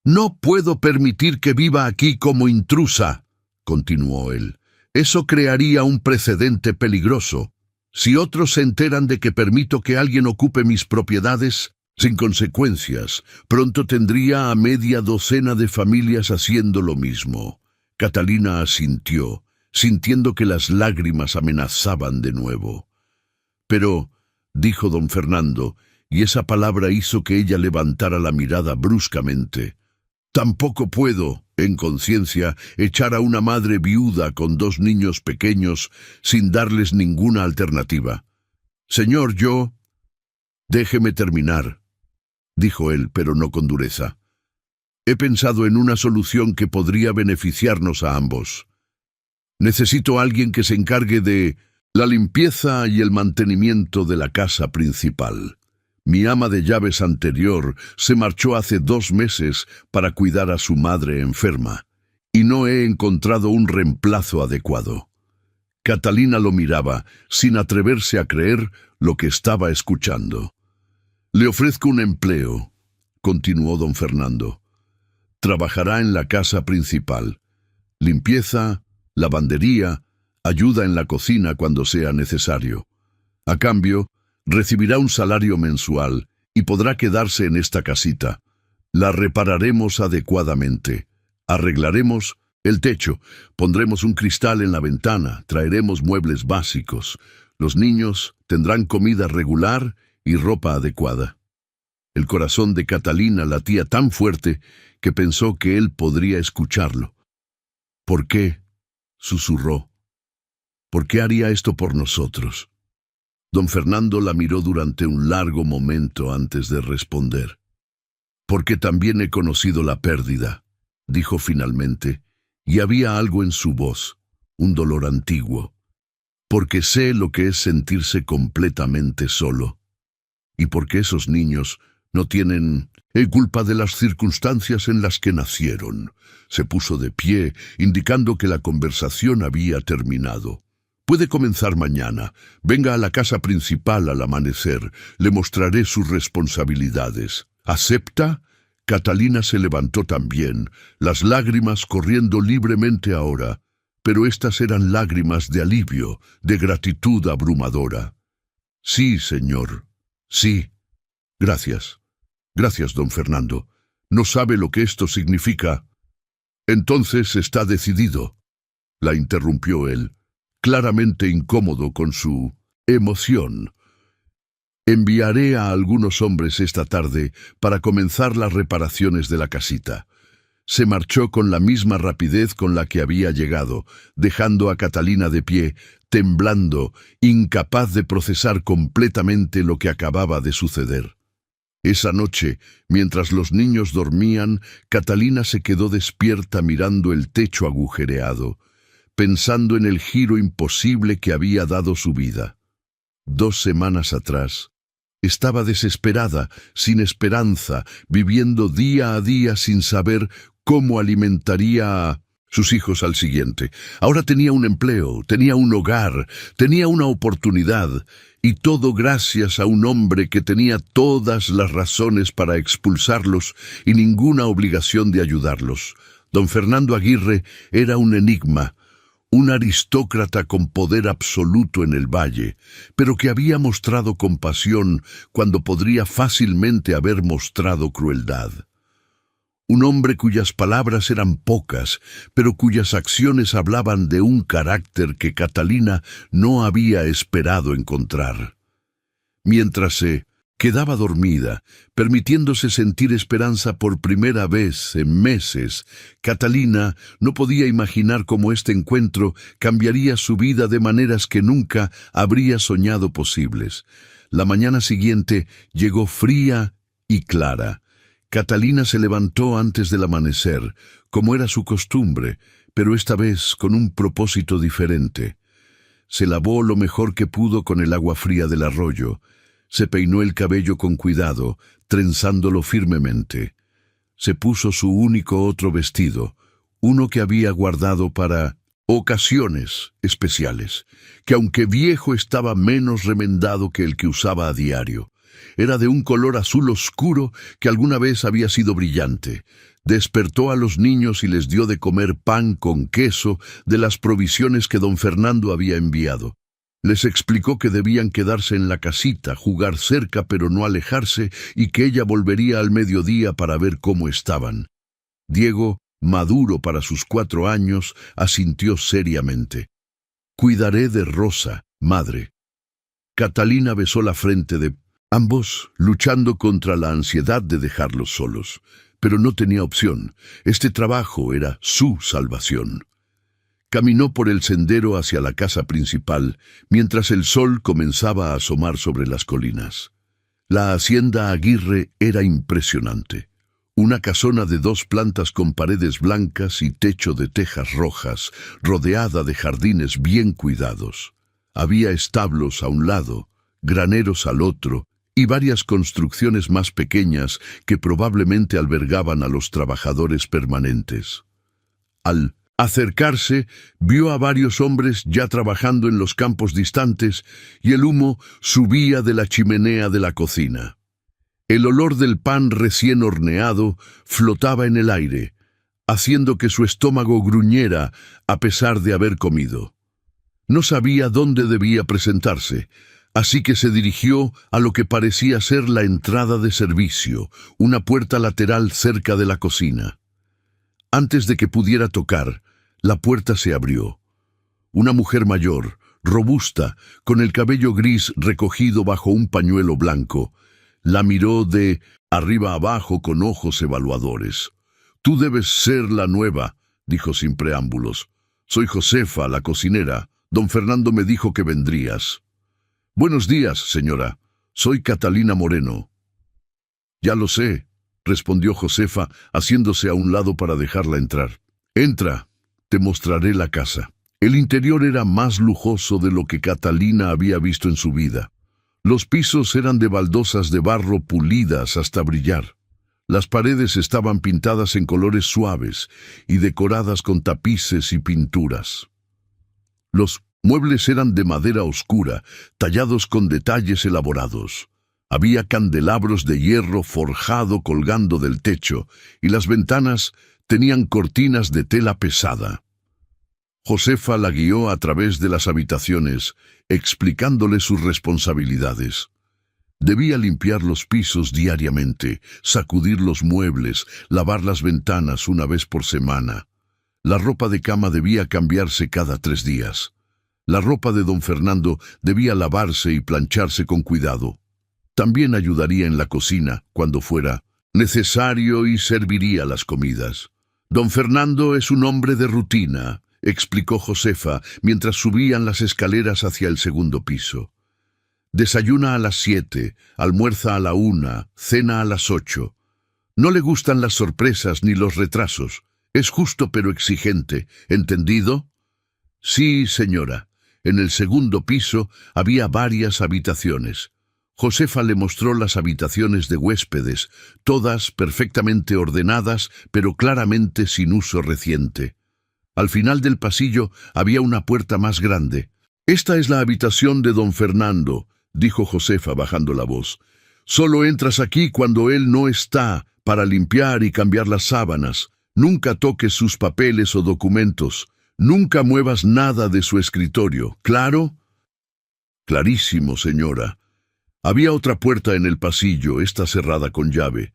«No puedo permitir que viva aquí como intrusa», continuó él. «Eso crearía un precedente peligroso. Si otros se enteran de que permito que alguien ocupe mis propiedades, sin consecuencias, pronto tendría a media docena de familias haciendo lo mismo». Catalina asintió, sintiendo que las lágrimas amenazaban de nuevo. «Pero», dijo don Fernando, y esa palabra hizo que ella levantara la mirada bruscamente, «tampoco puedo, en conciencia, echar a una madre viuda con 2 niños pequeños sin darles ninguna alternativa. Señor, yo...» «Déjeme terminar», dijo él, pero no con dureza. «He pensado en una solución que podría beneficiarnos a ambos. Necesito a alguien que se encargue de la limpieza y el mantenimiento de la casa principal. Mi ama de llaves anterior se marchó hace 2 meses para cuidar a su madre enferma, y no he encontrado un reemplazo adecuado». Catalina lo miraba, sin atreverse a creer lo que estaba escuchando. «Le ofrezco un empleo», continuó don Fernando. «Trabajará en la casa principal. Limpieza, lavandería, ayuda en la cocina cuando sea necesario. A cambio, recibirá un salario mensual y podrá quedarse en esta casita. La repararemos adecuadamente. Arreglaremos el techo, pondremos un cristal en la ventana, traeremos muebles básicos. Los niños tendrán comida regular y ropa adecuada». El corazón de Catalina latía tan fuerte que pensó que él podría escucharlo. «¿Por qué?», susurró. «¿Por qué haría esto por nosotros?». Don Fernando la miró durante un largo momento antes de responder. «Porque también he conocido la pérdida», dijo finalmente, y había algo en su voz, un dolor antiguo. «Porque sé lo que es sentirse completamente solo. Y porque esos niños no tienen culpa de las circunstancias en las que nacieron». Se puso de pie, indicando que la conversación había terminado. «Puede comenzar mañana. Venga a la casa principal al amanecer. Le mostraré sus responsabilidades. ¿Acepta?». Catalina se levantó también, las lágrimas corriendo libremente ahora, pero estas eran lágrimas de alivio, de gratitud abrumadora. «Sí, señor. Sí. Gracias. Gracias, don Fernando. No sabe lo que esto significa». «Entonces está decidido», la interrumpió él, claramente incómodo con su emoción. «Enviaré a algunos hombres esta tarde para comenzar las reparaciones de la casita». Se marchó con la misma rapidez con la que había llegado, dejando a Catalina de pie, temblando, incapaz de procesar completamente lo que acababa de suceder. Esa noche, mientras los niños dormían, Catalina se quedó despierta mirando el techo agujereado, pensando en el giro imposible que había dado su vida. 2 semanas atrás, estaba desesperada, sin esperanza, viviendo día a día sin saber cómo alimentaría a sus hijos al siguiente. Ahora tenía un empleo, tenía un hogar, tenía una oportunidad, y todo gracias a un hombre que tenía todas las razones para expulsarlos y ninguna obligación de ayudarlos. Don Fernando Aguirre era un enigma, un aristócrata con poder absoluto en el valle, pero que había mostrado compasión cuando podría fácilmente haber mostrado crueldad. Un hombre cuyas palabras eran pocas, pero cuyas acciones hablaban de un carácter que Catalina no había esperado encontrar. Mientras se Quedaba dormida, permitiéndose sentir esperanza por primera vez en meses. Catalina no podía imaginar cómo este encuentro cambiaría su vida de maneras que nunca habría soñado posibles. La mañana siguiente llegó fría y clara. Catalina se levantó antes del amanecer, como era su costumbre, pero esta vez con un propósito diferente. Se lavó lo mejor que pudo con el agua fría del arroyo. Se peinó el cabello con cuidado, trenzándolo firmemente. Se puso su único otro vestido, uno que había guardado para ocasiones especiales, que aunque viejo estaba menos remendado que el que usaba a diario. Era de un color azul oscuro que alguna vez había sido brillante. Despertó a los niños y les dio de comer pan con queso de las provisiones que don Fernando había enviado. Les explicó que debían quedarse en la casita, jugar cerca pero no alejarse, y que ella volvería al mediodía para ver cómo estaban. Diego, maduro para sus 4 años, asintió seriamente. «Cuidaré de Rosa, madre». Catalina besó la frente de ambos, luchando contra la ansiedad de dejarlos solos. Pero no tenía opción. Este trabajo era su salvación. Caminó por el sendero hacia la casa principal, mientras el sol comenzaba a asomar sobre las colinas. La hacienda Aguirre era impresionante. Una casona de 2 plantas con paredes blancas y techo de tejas rojas, rodeada de jardines bien cuidados. Había establos a un lado, graneros al otro, y varias construcciones más pequeñas que probablemente albergaban a los trabajadores permanentes. Al acercarse, vio a varios hombres ya trabajando en los campos distantes y el humo subía de la chimenea de la cocina. El olor del pan recién horneado flotaba en el aire, haciendo que su estómago gruñera a pesar de haber comido. No sabía dónde debía presentarse, así que se dirigió a lo que parecía ser la entrada de servicio, una puerta lateral cerca de la cocina. Antes de que pudiera tocar, la puerta se abrió. Una mujer mayor, robusta, con el cabello gris recogido bajo un pañuelo blanco, la miró de arriba abajo con ojos evaluadores. «Tú debes ser la nueva», dijo sin preámbulos. «Soy Josefa, la cocinera. Don Fernando me dijo que vendrías». «Buenos días, señora. Soy Catalina Moreno». «Ya lo sé», respondió Josefa, haciéndose a un lado para dejarla entrar. «Entra, te mostraré la casa». El interior era más lujoso de lo que Catalina había visto en su vida. Los pisos eran de baldosas de barro pulidas hasta brillar. Las paredes estaban pintadas en colores suaves y decoradas con tapices y pinturas. Los muebles eran de madera oscura, tallados con detalles elaborados. Había candelabros de hierro forjado colgando del techo, y las ventanas tenían cortinas de tela pesada. Josefa la guió a través de las habitaciones, explicándole sus responsabilidades. Debía limpiar los pisos diariamente, sacudir los muebles, lavar las ventanas una vez por semana. La ropa de cama debía cambiarse cada 3 días. La ropa de don Fernando debía lavarse y plancharse con cuidado. También ayudaría en la cocina cuando fuera necesario y serviría las comidas. Don Fernando es un hombre de rutina, explicó Josefa mientras subían las escaleras hacia el segundo piso. Desayuna a las 7, almuerza a la 1, cena a las 8. No le gustan las sorpresas ni los retrasos. Es justo pero exigente, ¿entendido? Sí, señora. En el segundo piso había varias habitaciones. Josefa le mostró las habitaciones de huéspedes, todas perfectamente ordenadas, pero claramente sin uso reciente. Al final del pasillo había una puerta más grande. «Esta es la habitación de don Fernando», dijo Josefa bajando la voz. «Solo entras aquí cuando él no está, para limpiar y cambiar las sábanas. Nunca toques sus papeles o documentos. Nunca muevas nada de su escritorio. ¿Claro?» «Clarísimo, señora». Había otra puerta en el pasillo, esta cerrada con llave.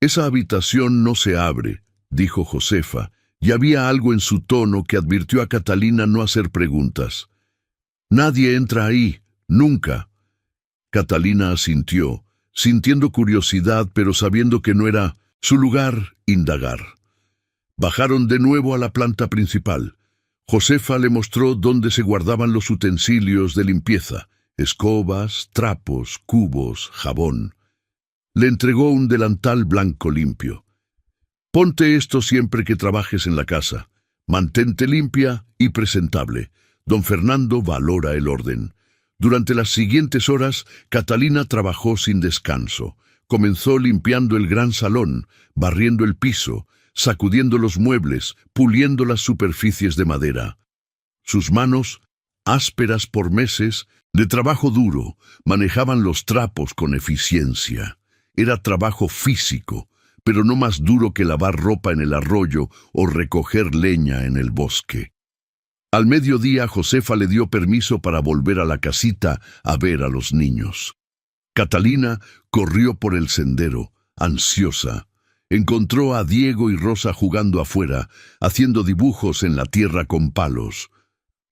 «Esa habitación no se abre», dijo Josefa, y había algo en su tono que advirtió a Catalina no hacer preguntas. «Nadie entra ahí, nunca». Catalina asintió, sintiendo curiosidad, pero sabiendo que no era su lugar indagar. Bajaron de nuevo a la planta principal. Josefa le mostró dónde se guardaban los utensilios de limpieza, escobas, trapos, cubos, jabón. Le entregó un delantal blanco limpio. Ponte esto siempre que trabajes en la casa. Mantente limpia y presentable. Don Fernando valora el orden. Durante las siguientes horas, Catalina trabajó sin descanso. Comenzó limpiando el gran salón, barriendo el piso, sacudiendo los muebles, puliendo las superficies de madera. Sus manos, ásperas por meses, de trabajo duro, manejaban los trapos con eficiencia. Era trabajo físico, pero no más duro que lavar ropa en el arroyo o recoger leña en el bosque. Al mediodía, Josefa le dio permiso para volver a la casita a ver a los niños. Catalina corrió por el sendero, ansiosa. Encontró a Diego y Rosa jugando afuera, haciendo dibujos en la tierra con palos.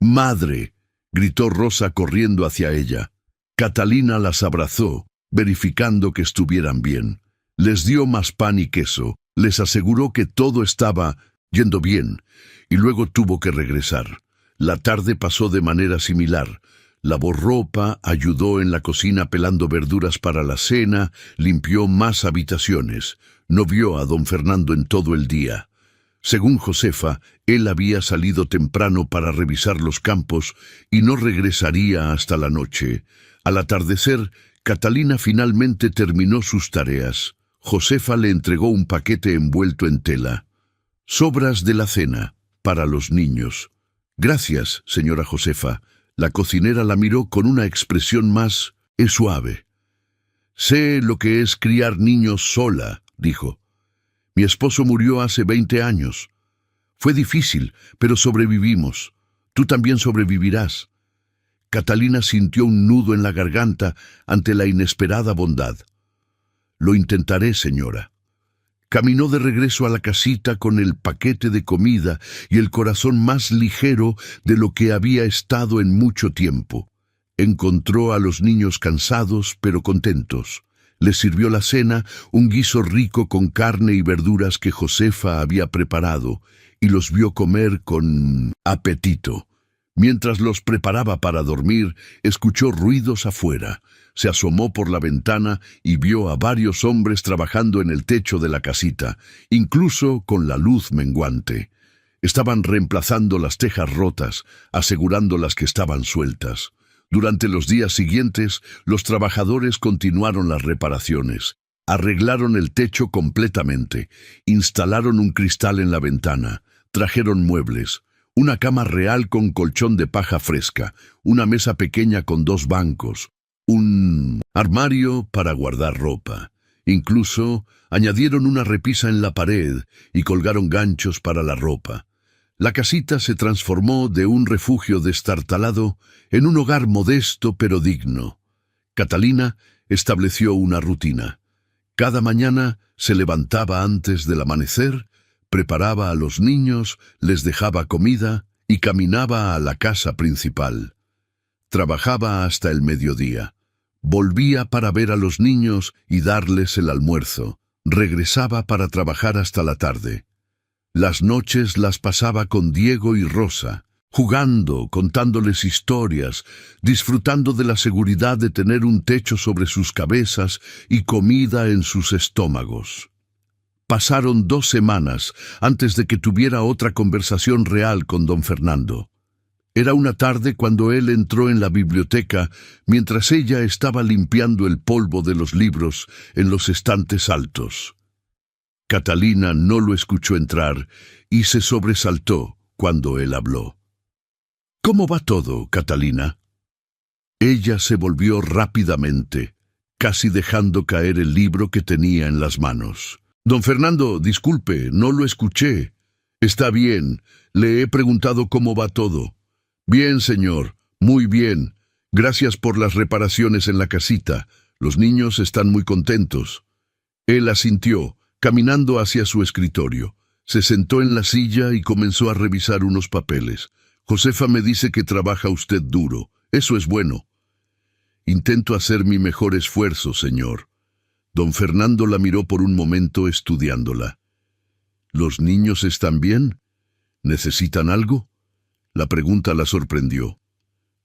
«¡Madre!», gritó Rosa corriendo hacia ella. Catalina las abrazó, verificando que estuvieran bien. Les dio más pan y queso, les aseguró que todo estaba yendo bien, y luego tuvo que regresar. La tarde pasó de manera similar. Lavó ropa, ayudó en la cocina pelando verduras para la cena, limpió más habitaciones. No vio a don Fernando en todo el día. Según Josefa, él había salido temprano para revisar los campos y no regresaría hasta la noche. Al atardecer, Catalina finalmente terminó sus tareas. Josefa le entregó un paquete envuelto en tela. «Sobras de la cena, para los niños». «Gracias, señora Josefa». La cocinera la miró con una expresión más suave. «Sé lo que es criar niños sola», dijo. «Mi esposo murió hace 20 años. Fue difícil, pero sobrevivimos. Tú también sobrevivirás». Catalina sintió un nudo en la garganta ante la inesperada bondad. «Lo intentaré, señora». Caminó de regreso a la casita con el paquete de comida y el corazón más ligero de lo que había estado en mucho tiempo. Encontró a los niños cansados pero contentos. Les sirvió la cena, un guiso rico con carne y verduras que Josefa había preparado, y los vio comer con apetito. Mientras los preparaba para dormir, escuchó ruidos afuera. Se asomó por la ventana y vio a varios hombres trabajando en el techo de la casita, incluso con la luz menguante. Estaban reemplazando las tejas rotas, asegurando las que estaban sueltas. Durante los días siguientes, los trabajadores continuaron las reparaciones. Arreglaron el techo completamente, instalaron un cristal en la ventana, trajeron muebles. Una cama real con colchón de paja fresca, una mesa pequeña con 2 bancos, un armario para guardar ropa. Incluso añadieron una repisa en la pared y colgaron ganchos para la ropa. La casita se transformó de un refugio destartalado en un hogar modesto pero digno. Catalina estableció una rutina. Cada mañana se levantaba antes del amanecer, preparaba a los niños, les dejaba comida y caminaba a la casa principal. Trabajaba hasta el mediodía. Volvía para ver a los niños y darles el almuerzo. Regresaba para trabajar hasta la tarde. Las noches las pasaba con Diego y Rosa, jugando, contándoles historias, disfrutando de la seguridad de tener un techo sobre sus cabezas y comida en sus estómagos. Pasaron 2 semanas antes de que tuviera otra conversación real con don Fernando. Era una tarde cuando él entró en la biblioteca mientras ella estaba limpiando el polvo de los libros en los estantes altos. Catalina no lo escuchó entrar y se sobresaltó cuando él habló. «¿Cómo va todo, Catalina?» Ella se volvió rápidamente, casi dejando caer el libro que tenía en las manos. «Don Fernando, disculpe, no lo escuché». «Está bien, le he preguntado cómo va todo». «Bien, señor, muy bien. Gracias por las reparaciones en la casita. Los niños están muy contentos». Él asintió, caminando hacia su escritorio. Se sentó en la silla y comenzó a revisar unos papeles. «Josefa me dice que trabaja usted duro. Eso es bueno». «Intento hacer mi mejor esfuerzo, señor». Don Fernando la miró por un momento estudiándola. ¿Los niños están bien? ¿Necesitan algo? La pregunta la sorprendió.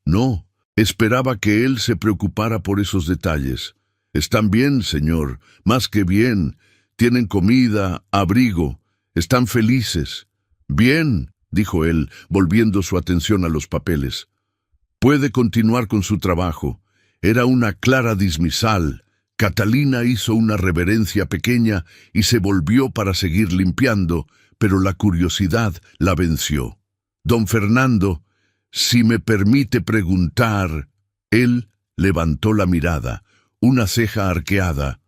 No, esperaba que él se preocupara por esos detalles. Están bien, señor, más que bien. Tienen comida, abrigo, están felices. Bien, dijo él, volviendo su atención a los papeles. Puede continuar con su trabajo. Era una clara dismisal. Catalina hizo una reverencia pequeña y se volvió para seguir limpiando, pero la curiosidad la venció. Don Fernando, si me permite preguntar... Él levantó la mirada, una ceja arqueada.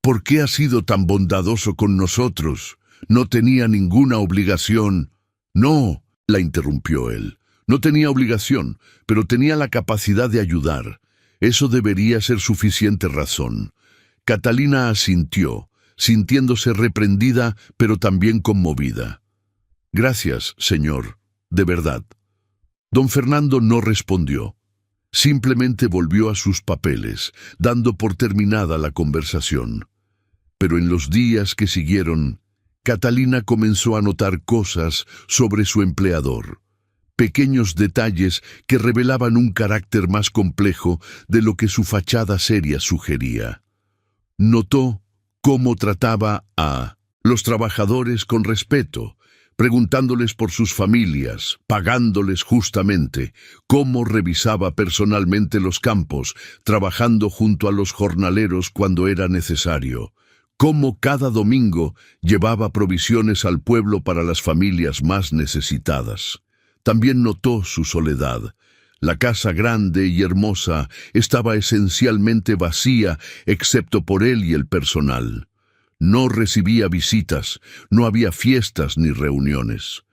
¿Por qué ha sido tan bondadoso con nosotros? No tenía ninguna obligación. No, la interrumpió él. No tenía obligación, pero tenía la capacidad de ayudar. Eso debería ser suficiente razón. Catalina asintió, sintiéndose reprendida, pero también conmovida. Gracias, señor, de verdad. Don Fernando no respondió. Simplemente volvió a sus papeles, dando por terminada la conversación. Pero en los días que siguieron, Catalina comenzó a notar cosas sobre su empleador. Pequeños detalles que revelaban un carácter más complejo de lo que su fachada seria sugería. Notó cómo trataba a los trabajadores con respeto, preguntándoles por sus familias, pagándoles justamente, cómo revisaba personalmente los campos, trabajando junto a los jornaleros cuando era necesario, cómo cada domingo llevaba provisiones al pueblo para las familias más necesitadas. También notó su soledad. La casa grande y hermosa estaba esencialmente vacía, excepto por él y el personal. No recibía visitas, no había fiestas ni reuniones.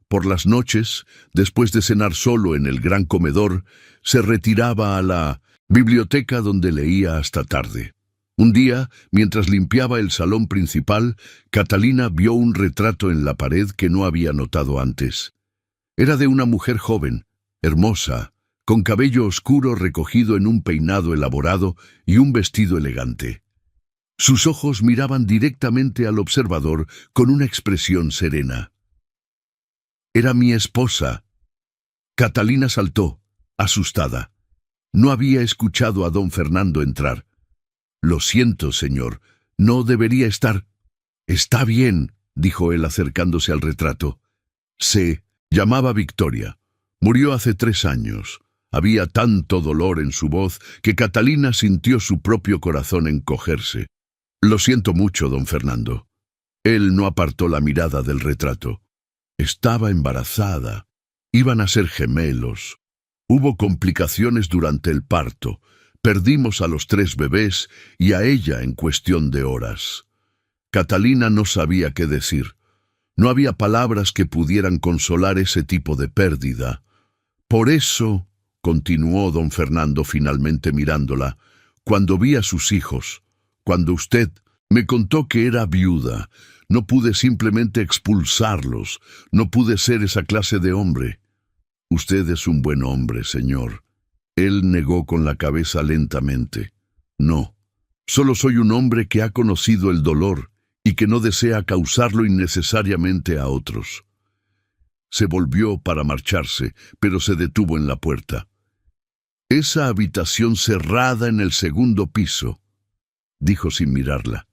Por las noches, después de cenar solo en el gran comedor, se retiraba a la biblioteca donde leía hasta tarde. Un día, mientras limpiaba el salón principal, Catalina vio un retrato en la pared que no había notado antes. Era de una mujer joven, hermosa, con cabello oscuro recogido en un peinado elaborado y un vestido elegante. Sus ojos miraban directamente al observador con una expresión serena. «Era mi esposa». Catalina saltó, asustada. No había escuchado a don Fernando entrar. «Lo siento, señor, no debería estar». «Está bien», dijo él acercándose al retrato. «Se llamaba Victoria. Murió hace 3 años». Había tanto dolor en su voz que Catalina sintió su propio corazón encogerse. «Lo siento mucho, don Fernando». Él no apartó la mirada del retrato. Estaba embarazada. Iban a ser gemelos. Hubo complicaciones durante el parto. Perdimos a los 3 bebés y a ella en cuestión de horas. Catalina no sabía qué decir. No había palabras que pudieran consolar ese tipo de pérdida. Por eso, continuó don Fernando finalmente mirándola, cuando vi a sus hijos, cuando usted me contó que era viuda, no pude simplemente expulsarlos, no pude ser esa clase de hombre. Usted es un buen hombre, señor. Él negó con la cabeza lentamente. No, solo soy un hombre que ha conocido el dolor y que no desea causarlo innecesariamente a otros. Se volvió para marcharse, pero se detuvo en la puerta. Esa habitación cerrada en el 2º piso, dijo sin mirarla.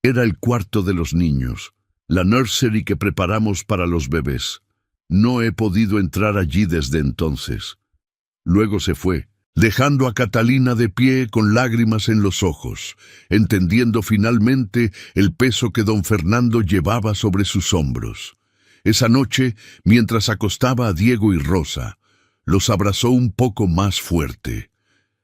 Era el cuarto de los niños, la nursery que preparamos para los bebés. No he podido entrar allí desde entonces. Luego se fue, dejando a Catalina de pie con lágrimas en los ojos, entendiendo finalmente el peso que don Fernando llevaba sobre sus hombros. Esa noche, mientras acostaba a Diego y Rosa, los abrazó un poco más fuerte.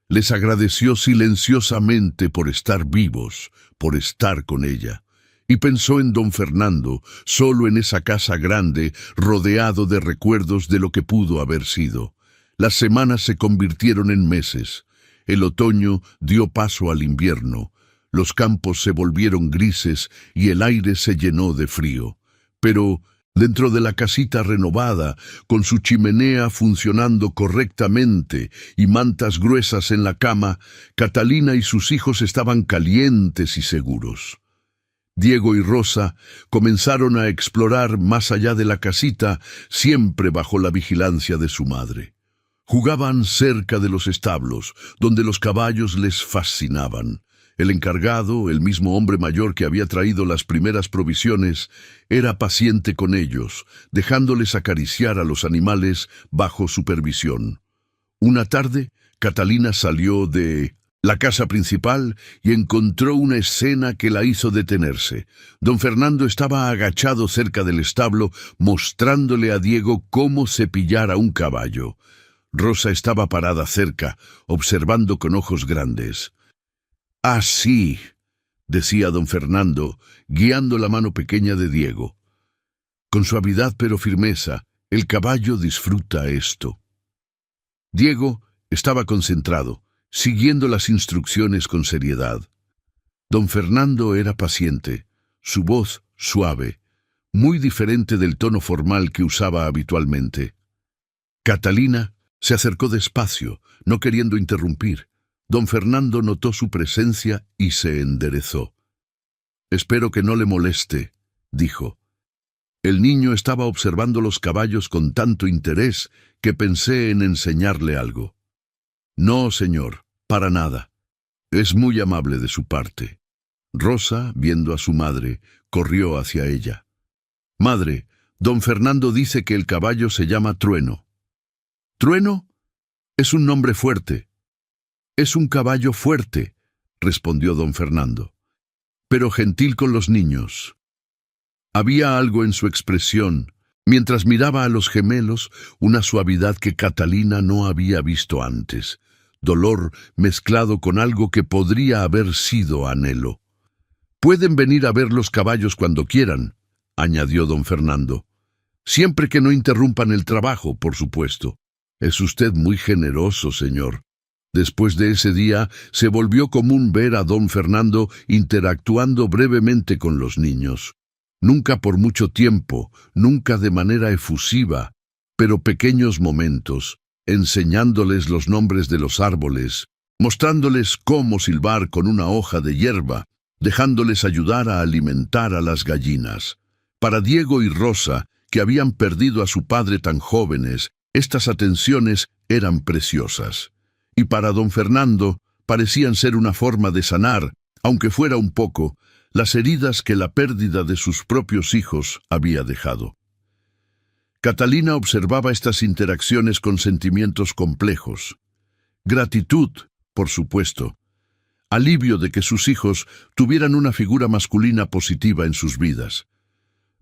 Les agradeció silenciosamente por estar vivos, por estar con ella, y pensó en don Fernando, solo en esa casa grande, rodeado de recuerdos de lo que pudo haber sido. Las semanas se convirtieron en meses. El otoño dio paso al invierno. Los campos se volvieron grises y el aire se llenó de frío. Pero Dentro de la casita renovada, con su chimenea funcionando correctamente y mantas gruesas en la cama, Catalina y sus hijos estaban calientes y seguros. Diego y Rosa comenzaron a explorar más allá de la casita, siempre bajo la vigilancia de su madre. Jugaban cerca de los establos, donde los caballos les fascinaban. El encargado, el mismo hombre mayor que había traído las primeras provisiones, era paciente con ellos, dejándoles acariciar a los animales bajo supervisión. Una tarde, Catalina salió de la casa principal y encontró una escena que la hizo detenerse. Don Fernando estaba agachado cerca del establo, mostrándole a Diego cómo cepillar a un caballo. Rosa estaba parada cerca, observando con ojos grandes. «Así», decía don Fernando, guiando la mano pequeña de Diego. «Con suavidad pero firmeza, el caballo disfruta esto». Diego estaba concentrado, siguiendo las instrucciones con seriedad. Don Fernando era paciente, su voz suave, muy diferente del tono formal que usaba habitualmente. Catalina se acercó despacio, no queriendo interrumpir. Don Fernando notó su presencia y se enderezó. «Espero que no le moleste», dijo. El niño estaba observando los caballos con tanto interés que pensé en enseñarle algo. «No, señor, para nada. Es muy amable de su parte». Rosa, viendo a su madre, corrió hacia ella. «Madre, don Fernando dice que el caballo se llama Trueno». «¿Trueno? Es un nombre fuerte». «Es un caballo fuerte», respondió don Fernando, «pero gentil con los niños». Había algo en su expresión, mientras miraba a los gemelos, una suavidad que Catalina no había visto antes, dolor mezclado con algo que podría haber sido anhelo. «Pueden venir a ver los caballos cuando quieran», añadió don Fernando. «Siempre que no interrumpan el trabajo, por supuesto». «Es usted muy generoso, señor». Después de ese día, se volvió común ver a don Fernando interactuando brevemente con los niños. Nunca por mucho tiempo, nunca de manera efusiva, pero pequeños momentos, enseñándoles los nombres de los árboles, mostrándoles cómo silbar con una hoja de hierba, dejándoles ayudar a alimentar a las gallinas. Para Diego y Rosa, que habían perdido a su padre tan jóvenes, estas atenciones eran preciosas. Y para don Fernando parecían ser una forma de sanar, aunque fuera un poco, las heridas que la pérdida de sus propios hijos había dejado. Catalina observaba estas interacciones con sentimientos complejos. Gratitud, por supuesto. Alivio de que sus hijos tuvieran una figura masculina positiva en sus vidas.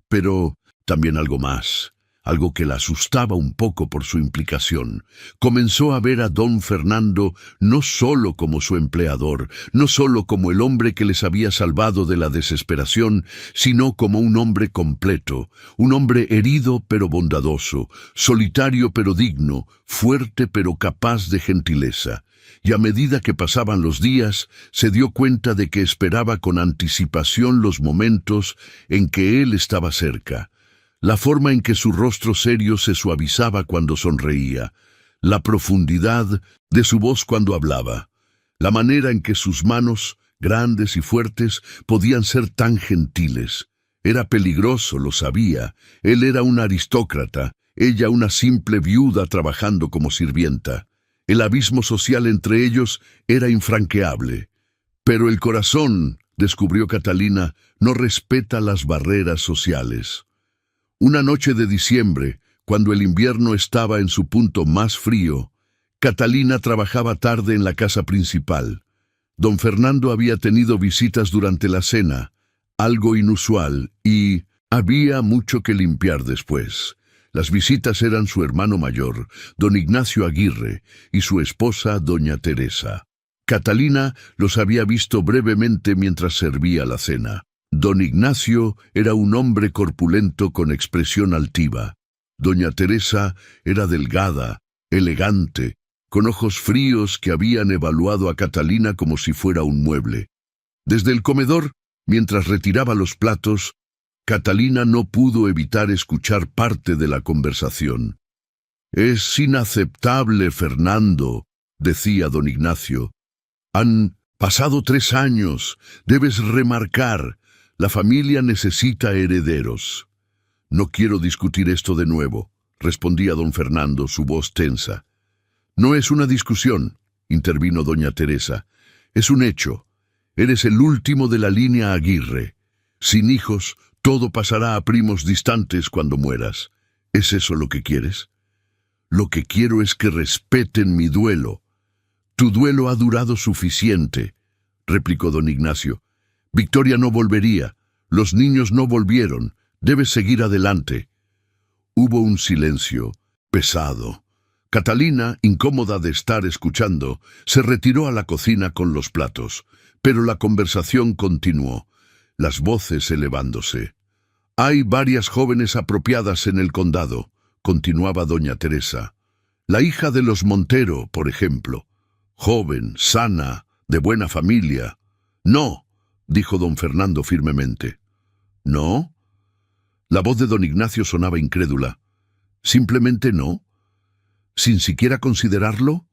Pero también algo más. Algo que la asustaba un poco por su implicación. Comenzó a ver a don Fernando no solo como su empleador, no solo como el hombre que les había salvado de la desesperación, sino como un hombre completo, un hombre herido pero bondadoso, solitario pero digno, fuerte pero capaz de gentileza. Y a medida que pasaban los días, se dio cuenta de que esperaba con anticipación los momentos en que él estaba cerca. La forma en que su rostro serio se suavizaba cuando sonreía, la profundidad de su voz cuando hablaba, la manera en que sus manos, grandes y fuertes, podían ser tan gentiles. Era peligroso, lo sabía. Él era un aristócrata, ella una simple viuda trabajando como sirvienta. El abismo social entre ellos era infranqueable. Pero el corazón, descubrió Catalina, no respeta las barreras sociales. Una noche de diciembre, cuando el invierno estaba en su punto más frío, Catalina trabajaba tarde en la casa principal. Don Fernando había tenido visitas durante la cena, algo inusual, y había mucho que limpiar después. Las visitas eran su hermano mayor, don Ignacio Aguirre, y su esposa, doña Teresa. Catalina los había visto brevemente mientras servía la cena. Don Ignacio era un hombre corpulento con expresión altiva. Doña Teresa era delgada, elegante, con ojos fríos que habían evaluado a Catalina como si fuera un mueble. Desde el comedor, mientras retiraba los platos, Catalina no pudo evitar escuchar parte de la conversación. «Es inaceptable, Fernando», decía don Ignacio. «Han pasado 3 años. Debes remarcar, la familia necesita herederos». «No quiero discutir esto de nuevo», respondía don Fernando, su voz tensa. «No es una discusión», intervino doña Teresa. «Es un hecho. Eres el último de la línea Aguirre. Sin hijos, todo pasará a primos distantes cuando mueras. ¿Es eso lo que quieres?» «Lo que quiero es que respeten mi duelo». «Tu duelo ha durado suficiente», replicó don Ignacio. «Victoria no volvería. Los niños no volvieron. Debes seguir adelante». Hubo un silencio pesado. Catalina, incómoda de estar escuchando, se retiró a la cocina con los platos, pero la conversación continuó, las voces elevándose. «Hay varias jóvenes apropiadas en el condado», continuaba doña Teresa. «La hija de los Montero, por ejemplo. Joven, sana, de buena familia». «No», dijo don Fernando firmemente. «¿No?» La voz de don Ignacio sonaba incrédula. «¿Simplemente no? ¿Sin siquiera considerarlo?»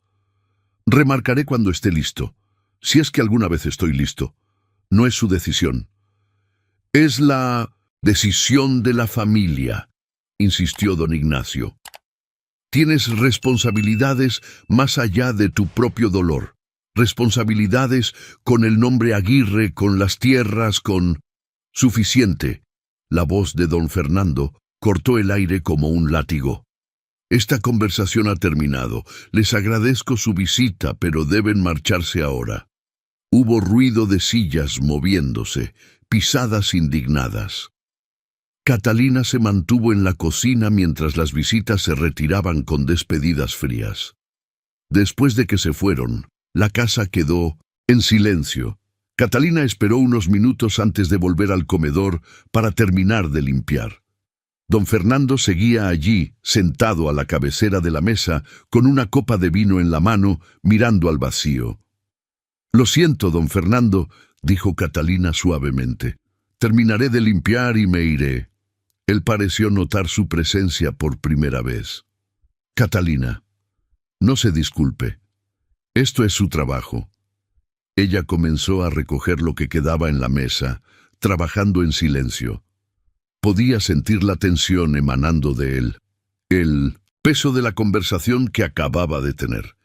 «Remarcaré cuando esté listo. Si es que alguna vez estoy listo. No es su decisión». «Es la decisión de la familia», insistió don Ignacio. «Tienes responsabilidades más allá de tu propio dolor. Responsabilidades con el nombre Aguirre, con las tierras, con...» «Suficiente». La voz de don Fernando cortó el aire como un látigo. «Esta conversación ha terminado. Les agradezco su visita, pero deben marcharse ahora». Hubo ruido de sillas moviéndose, pisadas indignadas. Catalina se mantuvo en la cocina mientras las visitas se retiraban con despedidas frías. Después de que se fueron, la casa quedó en silencio. Catalina esperó unos minutos antes de volver al comedor para terminar de limpiar. Don Fernando seguía allí, sentado a la cabecera de la mesa, con una copa de vino en la mano, mirando al vacío. «Lo siento, don Fernando», dijo Catalina suavemente. «Terminaré de limpiar y me iré». Él pareció notar su presencia por primera vez. «Catalina, no se disculpe. Esto es su trabajo». Ella comenzó a recoger lo que quedaba en la mesa, trabajando en silencio. Podía sentir la tensión emanando de él, el peso de la conversación que acababa de tener.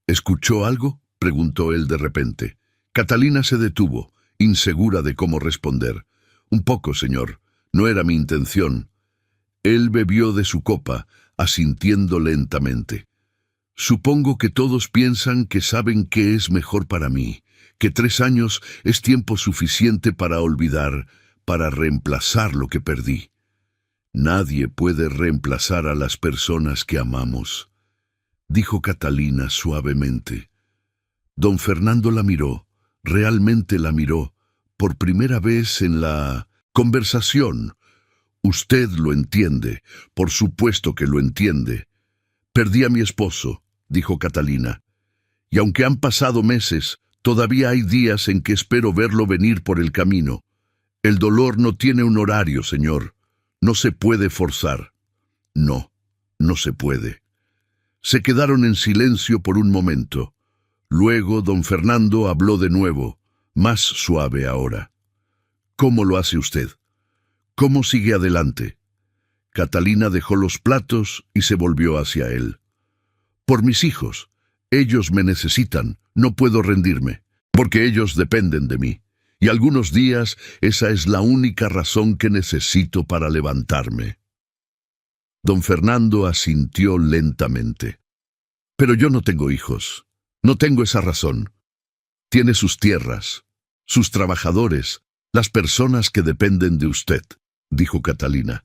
«¿Escuchó algo?», preguntó él de repente. Catalina se detuvo, insegura de cómo responder. «Un poco, señor. No era mi intención». Él bebió de su copa, asintiendo lentamente. «Supongo que todos piensan que saben qué es mejor para mí, que 3 años es tiempo suficiente para olvidar, para reemplazar lo que perdí. Nadie puede reemplazar a las personas que amamos», dijo Catalina suavemente. Don Fernando la miró, realmente la miró, por primera vez en la conversación. «Usted lo entiende, por supuesto que lo entiende». «Perdí a mi esposo», dijo Catalina, «y aunque han pasado meses, todavía hay días en que espero verlo venir por el camino. El dolor no tiene un horario, señor. No se puede forzar». «No, no se puede». Se quedaron en silencio por un momento. Luego don Fernando habló de nuevo, más suave ahora. «¿Cómo lo hace usted? ¿Cómo sigue adelante?» Catalina dejó los platos y se volvió hacia él. «Por mis hijos. Ellos me necesitan. No puedo rendirme, porque ellos dependen de mí. Y algunos días esa es la única razón que necesito para levantarme». Don Fernando asintió lentamente. «Pero yo no tengo hijos. No tengo esa razón. Tiene sus tierras, sus trabajadores, las personas que dependen de usted», dijo Catalina.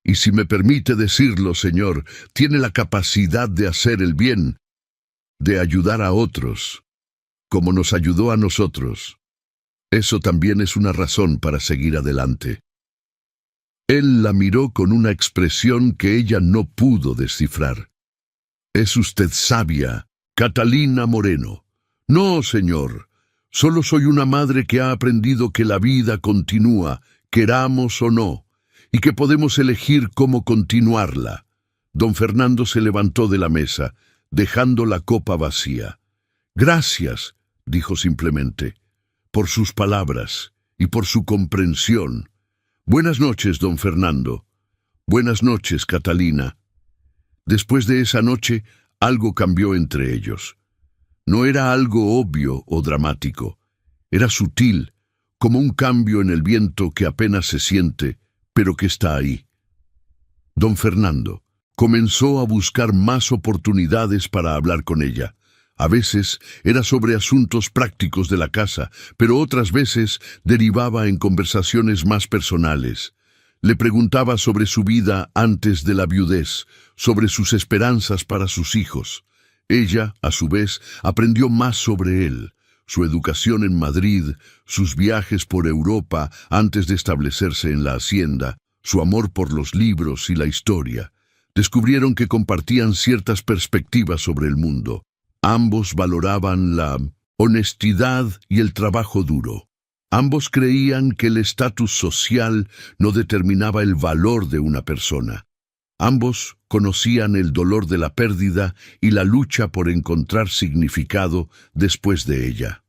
«Y si me permite decirlo, señor, tiene la capacidad de hacer el bien, de ayudar a otros, como nos ayudó a nosotros. Eso también es una razón para seguir adelante». Él la miró con una expresión que ella no pudo descifrar. «Es usted sabia, Catalina Moreno». «No, señor. Solo soy una madre que ha aprendido que la vida continúa, queramos o no, y que podemos elegir cómo continuarla. Don Fernando se levantó de la mesa, dejando la copa vacía. Gracias, dijo simplemente, por sus palabras y por su comprensión. Buenas noches, don Fernando. Buenas noches, Catalina. Después de esa noche, algo cambió entre ellos. No era algo obvio o dramático. Era sutil, como un cambio en el viento que apenas se siente, pero que está ahí. Don Fernando comenzó a buscar más oportunidades para hablar con ella. A veces era sobre asuntos prácticos de la casa, pero otras veces derivaba en conversaciones más personales. Le preguntaba sobre su vida antes de la viudez, sobre sus esperanzas para sus hijos. Ella, a su vez, aprendió más sobre él, su educación en Madrid, sus viajes por Europa antes de establecerse en la hacienda, su amor por los libros y la historia. Descubrieron que compartían ciertas perspectivas sobre el mundo. Ambos valoraban la honestidad y el trabajo duro. Ambos creían que el estatus social no determinaba el valor de una persona. Ambos conocían el dolor de la pérdida y la lucha por encontrar significado después de ella.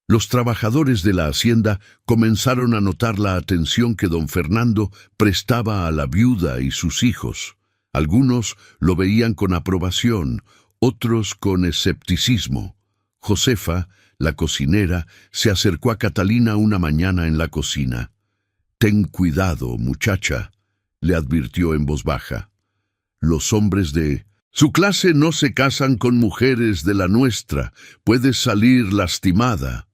Los trabajadores de la hacienda comenzaron a notar la atención que don Fernando prestaba a la viuda y sus hijos. Algunos lo veían con aprobación, otros con escepticismo. Josefa, la cocinera, se acercó a Catalina una mañana en la cocina. «Ten cuidado, muchacha», le advirtió en voz baja. «Los hombres de su clase no se casan con mujeres de la nuestra. Puedes salir lastimada».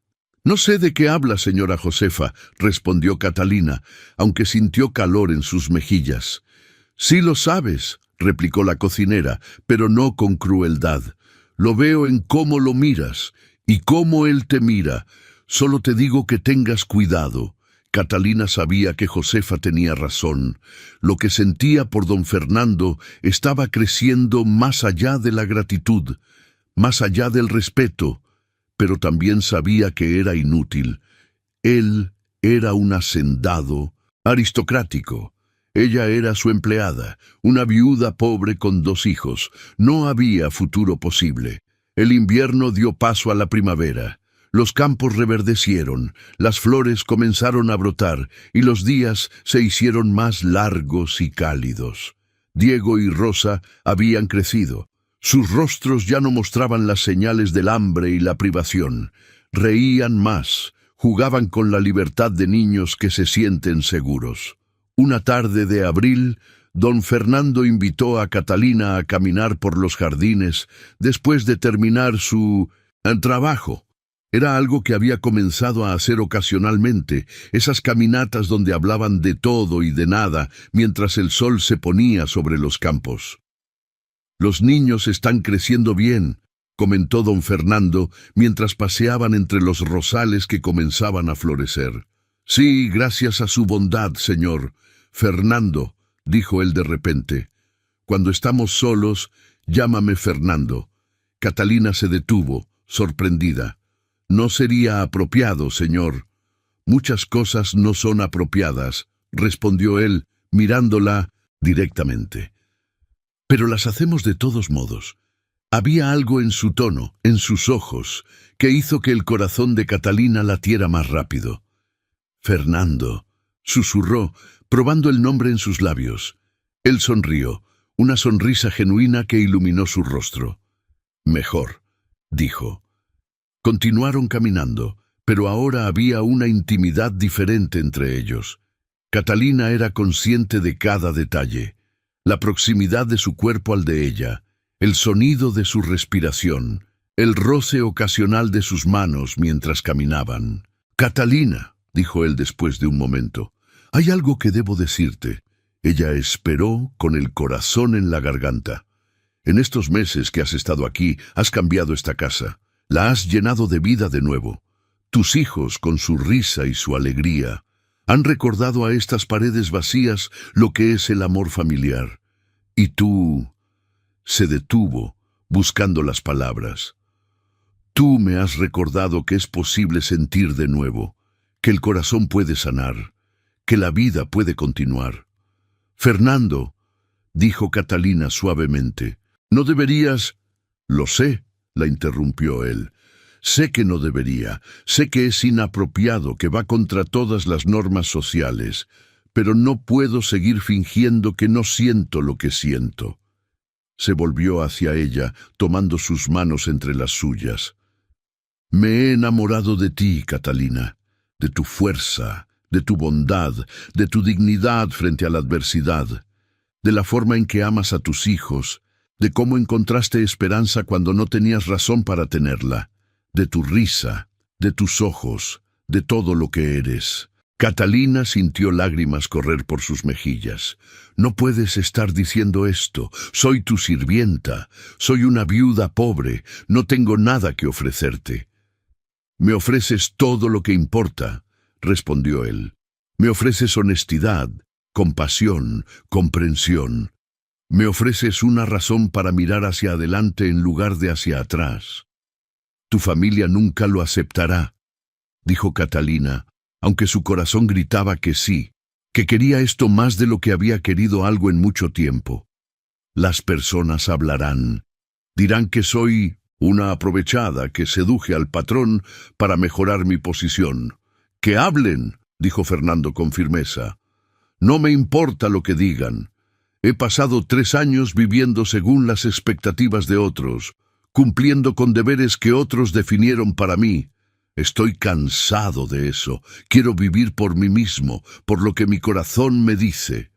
«No sé de qué habla, señora Josefa», respondió Catalina, aunque sintió calor en sus mejillas. «Sí lo sabes», replicó la cocinera, pero no con crueldad. «Lo veo en cómo lo miras y cómo él te mira. Solo te digo que tengas cuidado». Catalina sabía que Josefa tenía razón. Lo que sentía por don Fernando estaba creciendo más allá de la gratitud, más allá del respeto, pero también sabía que era inútil. Él era un hacendado aristocrático. Ella era su empleada, una viuda pobre con 2 hijos. No había futuro posible. El invierno dio paso a la primavera. Los campos reverdecieron, las flores comenzaron a brotar y los días se hicieron más largos y cálidos. Diego y Rosa habían crecido. Sus rostros ya no mostraban las señales del hambre y la privación. Reían más, jugaban con la libertad de niños que se sienten seguros. Una tarde de abril, don Fernando invitó a Catalina a caminar por los jardines después de terminar su trabajo. Era algo que había comenzado a hacer ocasionalmente, esas caminatas donde hablaban de todo y de nada mientras el sol se ponía sobre los campos. «Los niños están creciendo bien», comentó don Fernando mientras paseaban entre los rosales que comenzaban a florecer. «Sí, gracias a su bondad, señor Fernando», dijo él de repente. «Cuando estamos solos, llámame Fernando». Catalina se detuvo, sorprendida. «No sería apropiado, señor». «Muchas cosas no son apropiadas», respondió él, mirándola directamente. «Pero las hacemos de todos modos». Había algo en su tono, en sus ojos, que hizo que el corazón de Catalina latiera más rápido. «Fernando», susurró, probando el nombre en sus labios. Él sonrió, una sonrisa genuina que iluminó su rostro. «Mejor», dijo. Continuaron caminando, pero ahora había una intimidad diferente entre ellos. Catalina era consciente de cada detalle, la proximidad de su cuerpo al de ella, el sonido de su respiración, el roce ocasional de sus manos mientras caminaban. «Catalina», dijo él después de un momento, «hay algo que debo decirte». Ella esperó con el corazón en la garganta. «En estos meses que has estado aquí, has cambiado esta casa. La has llenado de vida de nuevo. Tus hijos, con su risa y su alegría, han recordado a estas paredes vacías lo que es el amor familiar. Y tú...» Se detuvo, buscando las palabras. «Tú me has recordado que es posible sentir de nuevo, que el corazón puede sanar. que la vida puede continuar. Fernando, dijo Catalina suavemente, no deberías... Lo sé, la interrumpió él. Sé que no debería, sé que es inapropiado, que va contra todas las normas sociales, pero no puedo seguir fingiendo que no siento lo que siento. Se volvió hacia ella, tomando sus manos entre las suyas. Me he enamorado de ti, Catalina, de tu fuerza, de tu bondad, de tu dignidad frente a la adversidad, de la forma en que amas a tus hijos, de cómo encontraste esperanza cuando no tenías razón para tenerla, de tu risa, de tus ojos, de todo lo que eres. Catalina sintió lágrimas correr por sus mejillas. No puedes estar diciendo esto. Soy tu sirvienta. Soy una viuda pobre. No tengo nada que ofrecerte. Me ofreces todo lo que importa, respondió él. Me ofreces honestidad, compasión, comprensión. Me ofreces una razón para mirar hacia adelante en lugar de hacia atrás. Tu familia nunca lo aceptará, dijo Catalina, aunque su corazón gritaba que sí, que quería esto más de lo que había querido algo en mucho tiempo. Las personas hablarán, dirán que soy una aprovechada que seduje al patrón para mejorar mi posición. ¡Que hablen!, dijo Fernando con firmeza. No me importa lo que digan. He pasado 3 años viviendo según las expectativas de otros, cumpliendo con deberes que otros definieron para mí. Estoy cansado de eso. Quiero vivir por mí mismo, por lo que mi corazón me dice.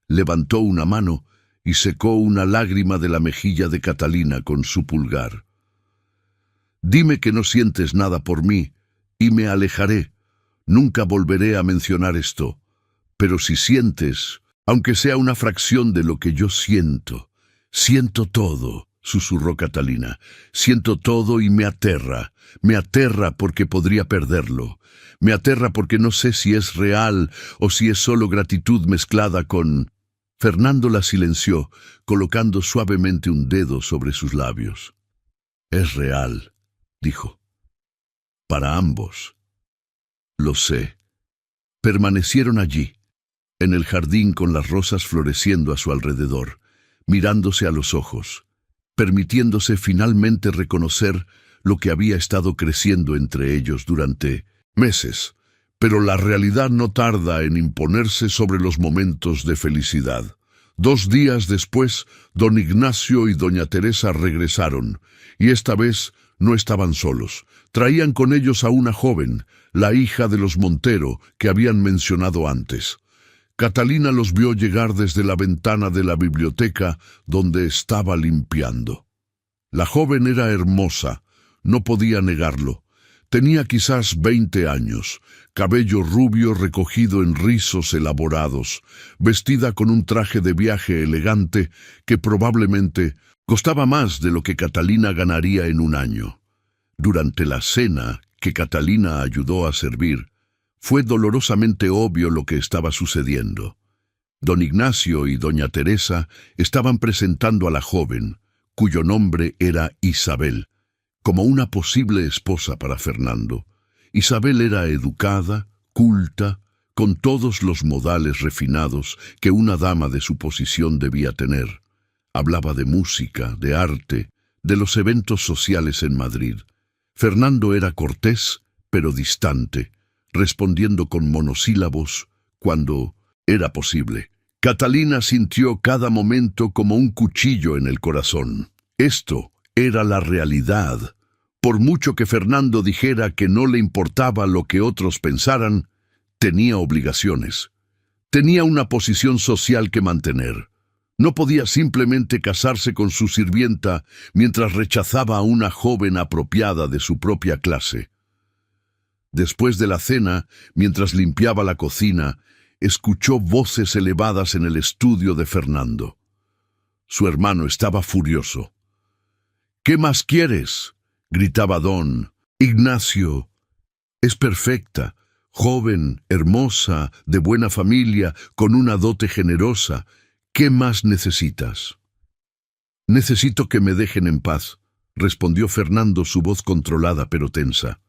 Levantó una mano y secó una lágrima de la mejilla de Catalina con su pulgar. Dime que no sientes nada por mí, y me alejaré. Nunca volveré a mencionar esto. Pero si sientes, aunque sea una fracción de lo que yo siento todo, susurró Catalina. Siento todo y me aterra porque podría perderlo. Me aterra porque no sé si es real o si es solo gratitud mezclada con... Fernando la silenció, colocando suavemente un dedo sobre sus labios. Es real, dijo. Para ambos. Lo sé. Permanecieron allí, en el jardín con las rosas floreciendo a su alrededor, mirándose a los ojos, permitiéndose finalmente reconocer lo que había estado creciendo entre ellos durante meses. Pero la realidad no tarda en imponerse sobre los momentos de felicidad. 2 días después, don Ignacio y doña Teresa regresaron, y esta vez no estaban solos. Traían con ellos a una joven, la hija de los Montero, que habían mencionado antes. Catalina los vio llegar desde la ventana de la biblioteca donde estaba limpiando. La joven era hermosa, no podía negarlo. Tenía quizás 20 años, cabello rubio recogido en rizos elaborados, vestida con un traje de viaje elegante que probablemente costaba más de lo que Catalina ganaría en un año. Durante la cena que Catalina ayudó a servir, fue dolorosamente obvio lo que estaba sucediendo. Don Ignacio y doña Teresa estaban presentando a la joven, cuyo nombre era Isabel, como una posible esposa para Fernando. Isabel era educada, culta, con todos los modales refinados que una dama de su posición debía tener. Hablaba de música, de arte, de los eventos sociales en Madrid. Fernando era cortés, pero distante, respondiendo con monosílabos cuando era posible. Catalina sintió cada momento como un cuchillo en el corazón. Esto era la realidad. Por mucho que Fernando dijera que no le importaba lo que otros pensaran, tenía obligaciones. Tenía una posición social que mantener. No podía simplemente casarse con su sirvienta mientras rechazaba a una joven apropiada de su propia clase. Después de la cena, mientras limpiaba la cocina, escuchó voces elevadas en el estudio de Fernando. Su hermano estaba furioso. «¿Qué más quieres?», gritaba don Ignacio. «Es perfecta, joven, hermosa, de buena familia, con una dote generosa. ¿Qué más necesitas?». «Necesito que me dejen en paz», respondió Fernando, su voz controlada pero tensa.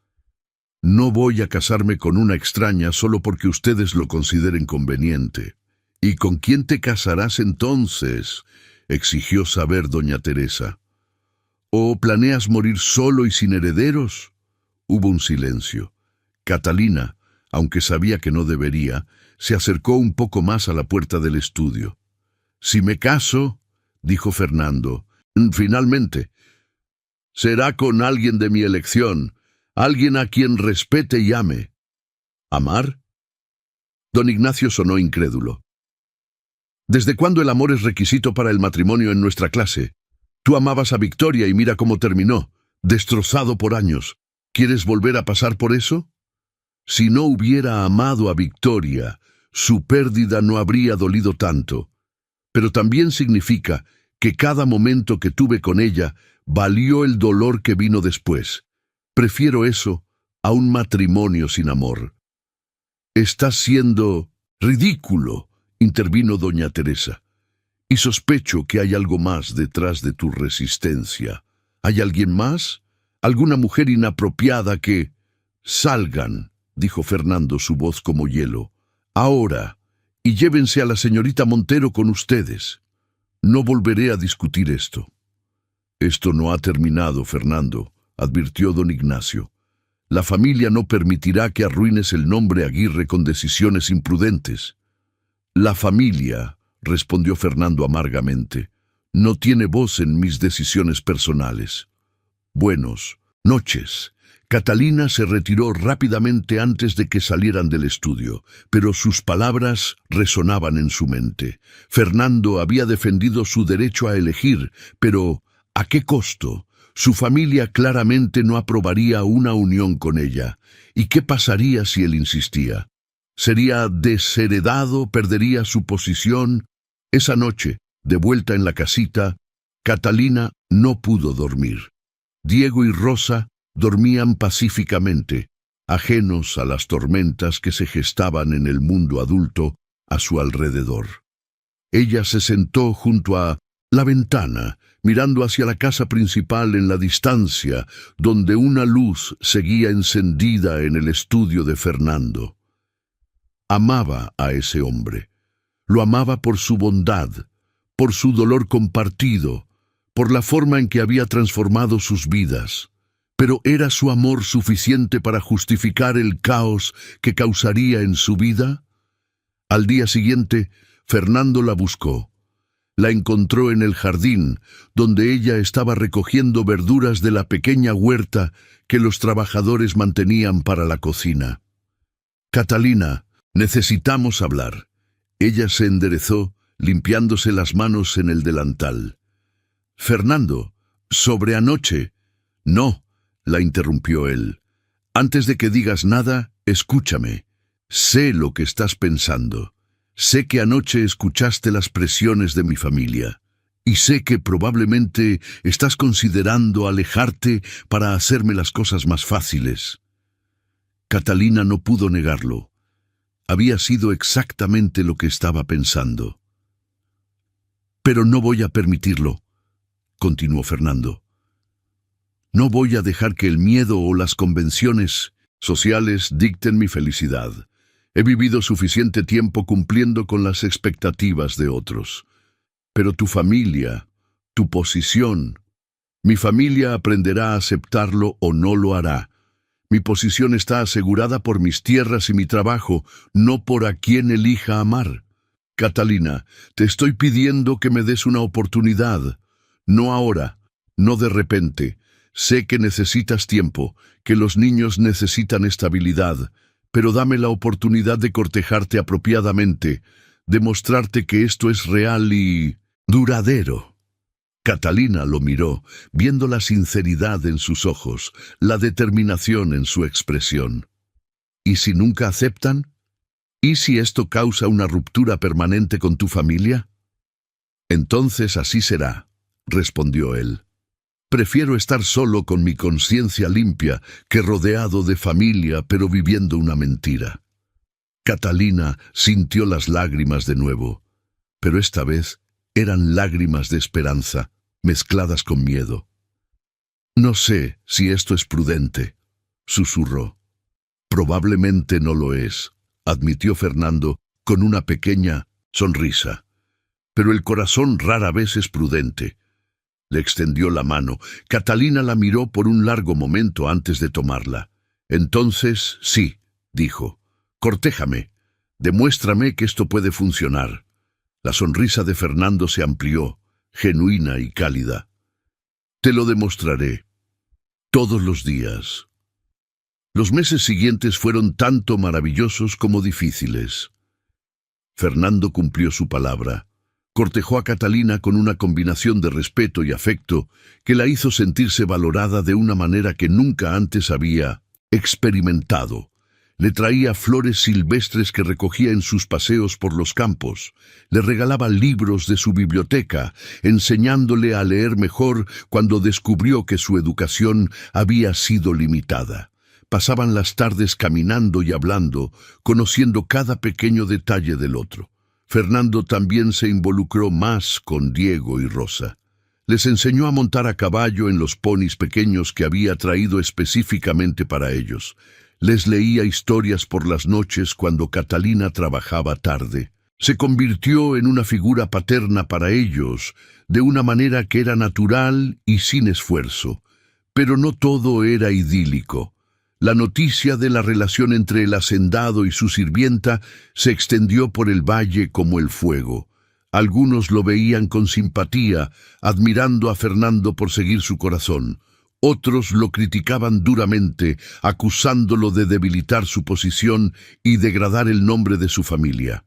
No voy a casarme con una extraña solo porque ustedes lo consideren conveniente. ¿Y con quién te casarás entonces?, exigió saber doña Teresa. ¿O planeas morir solo y sin herederos? Hubo un silencio. Catalina, aunque sabía que no debería, se acercó un poco más a la puerta del estudio. «Si me caso», dijo Fernando, «finalmente, será con alguien de mi elección, alguien a quien respete y ame». ¿Amar? Don Ignacio sonó incrédulo. ¿Desde cuándo el amor es requisito para el matrimonio en nuestra clase? Tú amabas a Victoria y mira cómo terminó, destrozado por años. ¿Quieres volver a pasar por eso? Si no hubiera amado a Victoria, su pérdida no habría dolido tanto. Pero también significa que cada momento que tuve con ella valió el dolor que vino después. Prefiero eso a un matrimonio sin amor. Estás siendo ridículo, intervino doña Teresa. Y sospecho que hay algo más detrás de tu resistencia. ¿Hay alguien más? ¿Alguna mujer inapropiada que...? Salgan, dijo Fernando, su voz como hielo. Ahora, y llévense a la señorita Montero con ustedes. No volveré a discutir esto. Esto no ha terminado, Fernando, advirtió don Ignacio. La familia no permitirá que arruines el nombre Aguirre con decisiones imprudentes. La familia, respondió Fernando amargamente, no tiene voz en mis decisiones personales. Buenos noches. Catalina se retiró rápidamente antes de que salieran del estudio, pero sus palabras resonaban en su mente. Fernando había defendido su derecho a elegir, pero ¿a qué costo? Su familia claramente no aprobaría una unión con ella. ¿Y qué pasaría si él insistía? ¿Sería desheredado? ¿Perdería su posición? Esa noche, de vuelta en la casita, Catalina no pudo dormir. Diego y Rosa dormían pacíficamente, ajenos a las tormentas que se gestaban en el mundo adulto a su alrededor. Ella se sentó junto a la ventana, mirando hacia la casa principal en la distancia, donde una luz seguía encendida en el estudio de Fernando. Amaba a ese hombre. Lo amaba por su bondad, por su dolor compartido, por la forma en que había transformado sus vidas. Pero ¿era su amor suficiente para justificar el caos que causaría en su vida? Al día siguiente, Fernando la buscó. La encontró en el jardín, donde ella estaba recogiendo verduras de la pequeña huerta que los trabajadores mantenían para la cocina. «Catalina, necesitamos hablar». Ella se enderezó, limpiándose las manos en el delantal. «Fernando, sobre anoche». «No», la interrumpió él. «Antes de que digas nada, escúchame. Sé lo que estás pensando. Sé que anoche escuchaste las presiones de mi familia. Y sé que probablemente estás considerando alejarte para hacerme las cosas más fáciles». Catalina no pudo negarlo. Había sido exactamente lo que estaba pensando. «Pero no voy a permitirlo», continuó Fernando. «No voy a dejar que el miedo o las convenciones sociales dicten mi felicidad. He vivido suficiente tiempo cumpliendo con las expectativas de otros. Pero tu familia, tu posición, mi familia aprenderá a aceptarlo o no lo hará. Mi posición está asegurada por mis tierras y mi trabajo, no por a quien elija amar. Catalina, te estoy pidiendo que me des una oportunidad. No ahora, no de repente. Sé que necesitas tiempo, que los niños necesitan estabilidad, pero dame la oportunidad de cortejarte apropiadamente, de mostrarte que esto es real y duradero». Catalina lo miró, viendo la sinceridad en sus ojos, la determinación en su expresión. «¿Y si nunca aceptan? ¿Y si esto causa una ruptura permanente con tu familia?» «Entonces así será», respondió él. «Prefiero estar solo con mi conciencia limpia que rodeado de familia pero viviendo una mentira». Catalina sintió las lágrimas de nuevo, pero esta vez eran lágrimas de esperanza, mezcladas con miedo. «No sé si esto es prudente», susurró. Probablemente no lo es, admitió Fernando con una pequeña sonrisa. Pero el corazón rara vez es prudente. Le extendió la mano. Catalina la miró por un largo momento antes de tomarla. Entonces, sí, dijo. Cortéjame. Demuéstrame que esto puede funcionar. La sonrisa de Fernando se amplió, genuina y cálida. Te lo demostraré. Todos los días. Los meses siguientes fueron tanto maravillosos como difíciles. Fernando cumplió su palabra. Cortejó a Catalina con una combinación de respeto y afecto que la hizo sentirse valorada de una manera que nunca antes había experimentado. Le traía flores silvestres que recogía en sus paseos por los campos. Le regalaba libros de su biblioteca, enseñándole a leer mejor cuando descubrió que su educación había sido limitada. Pasaban las tardes caminando y hablando, conociendo cada pequeño detalle del otro. Fernando también se involucró más con Diego y Rosa. Les enseñó a montar a caballo en los ponis pequeños que había traído específicamente para ellos. Les leía historias por las noches cuando Catalina trabajaba tarde. Se convirtió en una figura paterna para ellos, de una manera que era natural y sin esfuerzo. Pero no todo era idílico. La noticia de la relación entre el hacendado y su sirvienta se extendió por el valle como el fuego. Algunos lo veían con simpatía, admirando a Fernando por seguir su corazón. Otros lo criticaban duramente, acusándolo de debilitar su posición y degradar el nombre de su familia.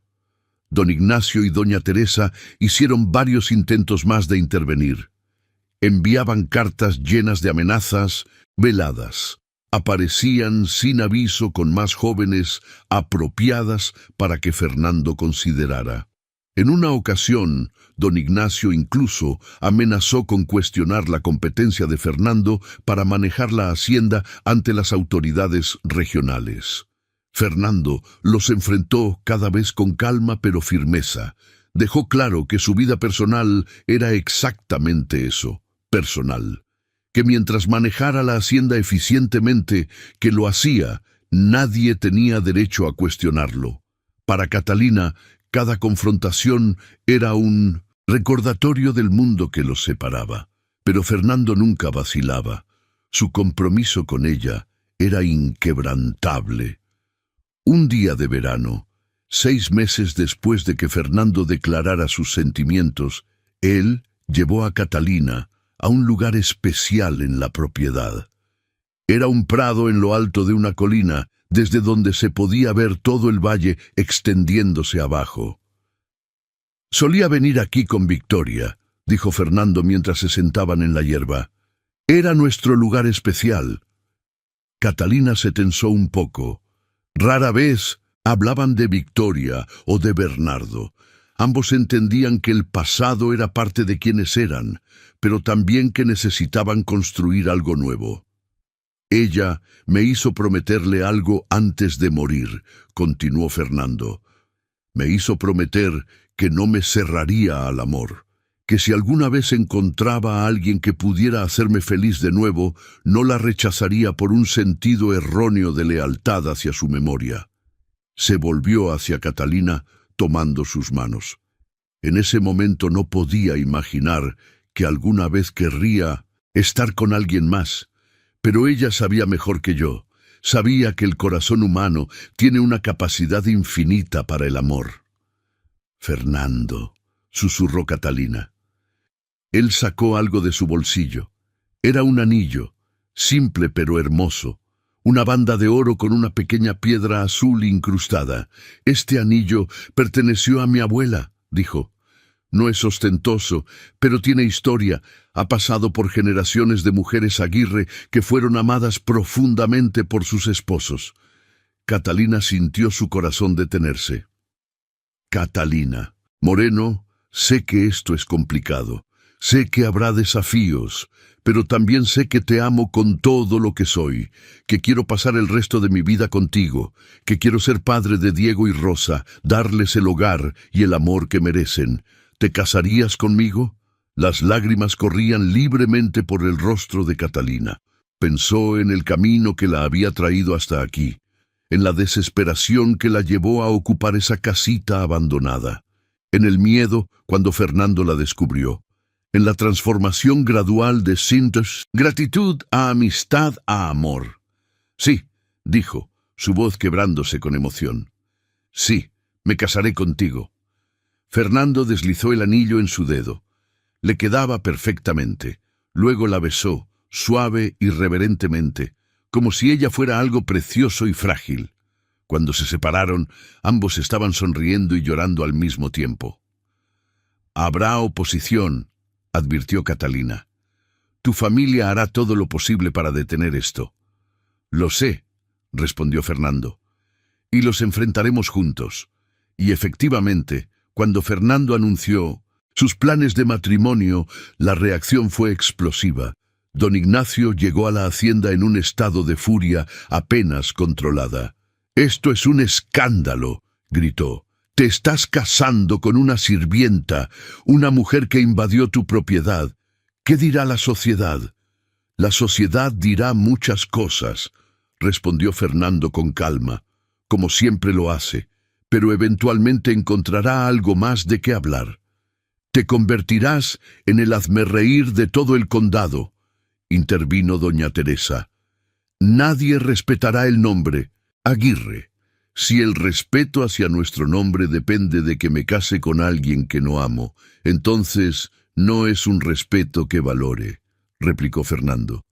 Don Ignacio y doña Teresa hicieron varios intentos más de intervenir. Enviaban cartas llenas de amenazas, veladas. Aparecían sin aviso con más jóvenes apropiadas para que Fernando considerara. En una ocasión, don Ignacio incluso amenazó con cuestionar la competencia de Fernando para manejar la hacienda ante las autoridades regionales. Fernando los enfrentó cada vez con calma pero firmeza. Dejó claro que su vida personal era exactamente eso, personal. Que mientras manejara la hacienda eficientemente, que lo hacía, nadie tenía derecho a cuestionarlo. Para Catalina, cada confrontación era un recordatorio del mundo que los separaba. Pero Fernando nunca vacilaba. Su compromiso con ella era inquebrantable. Un día de verano, 6 meses después de que Fernando declarara sus sentimientos, él llevó a Catalina a un lugar especial en la propiedad. Era un prado en lo alto de una colina, desde donde se podía ver todo el valle extendiéndose abajo. Solía venir aquí con Victoria, dijo Fernando mientras se sentaban en la hierba. Era nuestro lugar especial. Catalina se tensó un poco. Rara vez hablaban de Victoria o de Bernardo. Ambos entendían que el pasado era parte de quienes eran, pero también que necesitaban construir algo nuevo. Ella me hizo prometerle algo antes de morir, continuó Fernando. Me hizo prometer que no me cerraría al amor, que si alguna vez encontraba a alguien que pudiera hacerme feliz de nuevo, no la rechazaría por un sentido erróneo de lealtad hacia su memoria. Se volvió hacia Catalina, tomando sus manos. En ese momento no podía imaginar que alguna vez querría estar con alguien más, pero ella sabía mejor que yo. Sabía que el corazón humano tiene una capacidad infinita para el amor. Fernando, susurró Catalina. Él sacó algo de su bolsillo. Era un anillo, simple pero hermoso. Una banda de oro con una pequeña piedra azul incrustada. Este anillo perteneció a mi abuela, dijo. No es ostentoso, pero tiene historia. Ha pasado por generaciones de mujeres Aguirre que fueron amadas profundamente por sus esposos. Catalina sintió su corazón detenerse. Catalina, Moreno, sé que esto es complicado. Sé que habrá desafíos, pero también sé que te amo con todo lo que soy, que quiero pasar el resto de mi vida contigo, que quiero ser padre de Diego y Rosa, darles el hogar y el amor que merecen. ¿Te casarías conmigo? Las lágrimas corrían libremente por el rostro de Catalina. Pensó en el camino que la había traído hasta aquí. en la desesperación que la llevó a ocupar esa casita abandonada, en el miedo cuando Fernando la descubrió, en la transformación gradual de Sintos, gratitud a amistad a amor. Sí, dijo, su voz quebrándose con emoción. Sí, me casaré contigo. Fernando deslizó el anillo en su dedo. Le quedaba perfectamente. Luego la besó, suave y reverentemente, como si ella fuera algo precioso y frágil. Cuando se separaron, ambos estaban sonriendo y llorando al mismo tiempo. «Habrá oposición», advirtió Catalina. «Tu familia hará todo lo posible para detener esto». «Lo sé», respondió Fernando. «Y los enfrentaremos juntos». Y efectivamente, cuando Fernando anunció sus planes de matrimonio, la reacción fue explosiva. Don Ignacio llegó a la hacienda en un estado de furia apenas controlada. «Esto es un escándalo», gritó. «Te estás casando con una sirvienta, una mujer que invadió tu propiedad. ¿Qué dirá la sociedad?» «La sociedad dirá muchas cosas», respondió Fernando con calma, como siempre lo hace, pero eventualmente encontrará algo más de qué hablar. «Te convertirás en el hazmerreír de todo el condado», intervino doña Teresa. «Nadie respetará el nombre, Aguirre. Si el respeto hacia nuestro nombre depende de que me case con alguien que no amo, entonces no es un respeto que valore», replicó Fernando.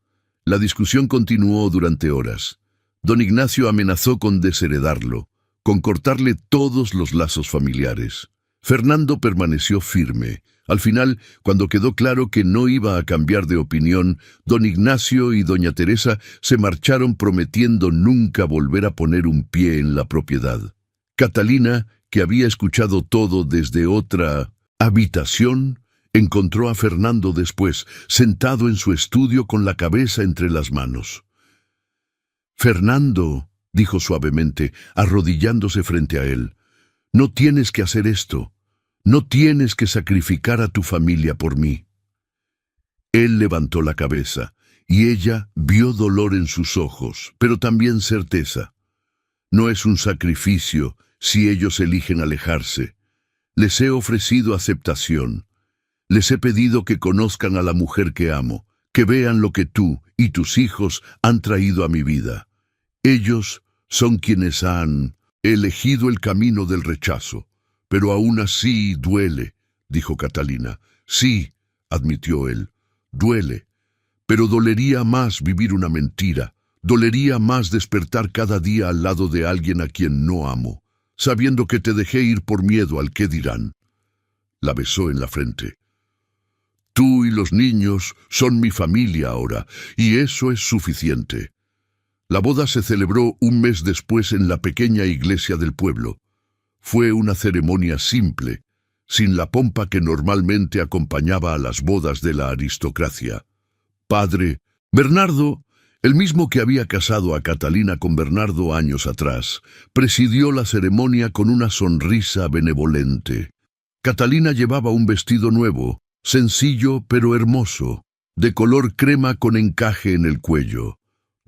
La discusión continuó durante horas. Don Ignacio amenazó con desheredarlo, con cortarle todos los lazos familiares. Fernando permaneció firme. Al final, cuando quedó claro que no iba a cambiar de opinión, don Ignacio y doña Teresa se marcharon prometiendo nunca volver a poner un pie en la propiedad. Catalina, que había escuchado todo desde otra habitación, encontró a Fernando después, sentado en su estudio con la cabeza entre las manos. «Fernando», dijo suavemente, arrodillándose frente a él, «no tienes que hacer esto. No tienes que sacrificar a tu familia por mí». Él levantó la cabeza, y ella vio dolor en sus ojos, pero también certeza. «No es un sacrificio si ellos eligen alejarse. Les he ofrecido aceptación. Les he pedido que conozcan a la mujer que amo, que vean lo que tú y tus hijos han traído a mi vida. Ellos son quienes han elegido el camino del rechazo. Pero aún así duele», dijo Catalina. «Sí», admitió él, «duele. Pero dolería más vivir una mentira. Dolería más despertar cada día al lado de alguien a quien no amo, sabiendo que te dejé ir por miedo al qué dirán». La besó en la frente. «Tú y los niños son mi familia ahora, y eso es suficiente». La boda se celebró un mes después en la pequeña iglesia del pueblo. Fue una ceremonia simple, sin la pompa que normalmente acompañaba a las bodas de la aristocracia. Padre Bernardo, el mismo que había casado a Catalina con Bernardo años atrás, presidió la ceremonia con una sonrisa benevolente. Catalina llevaba un vestido nuevo, sencillo pero hermoso, de color crema con encaje en el cuello.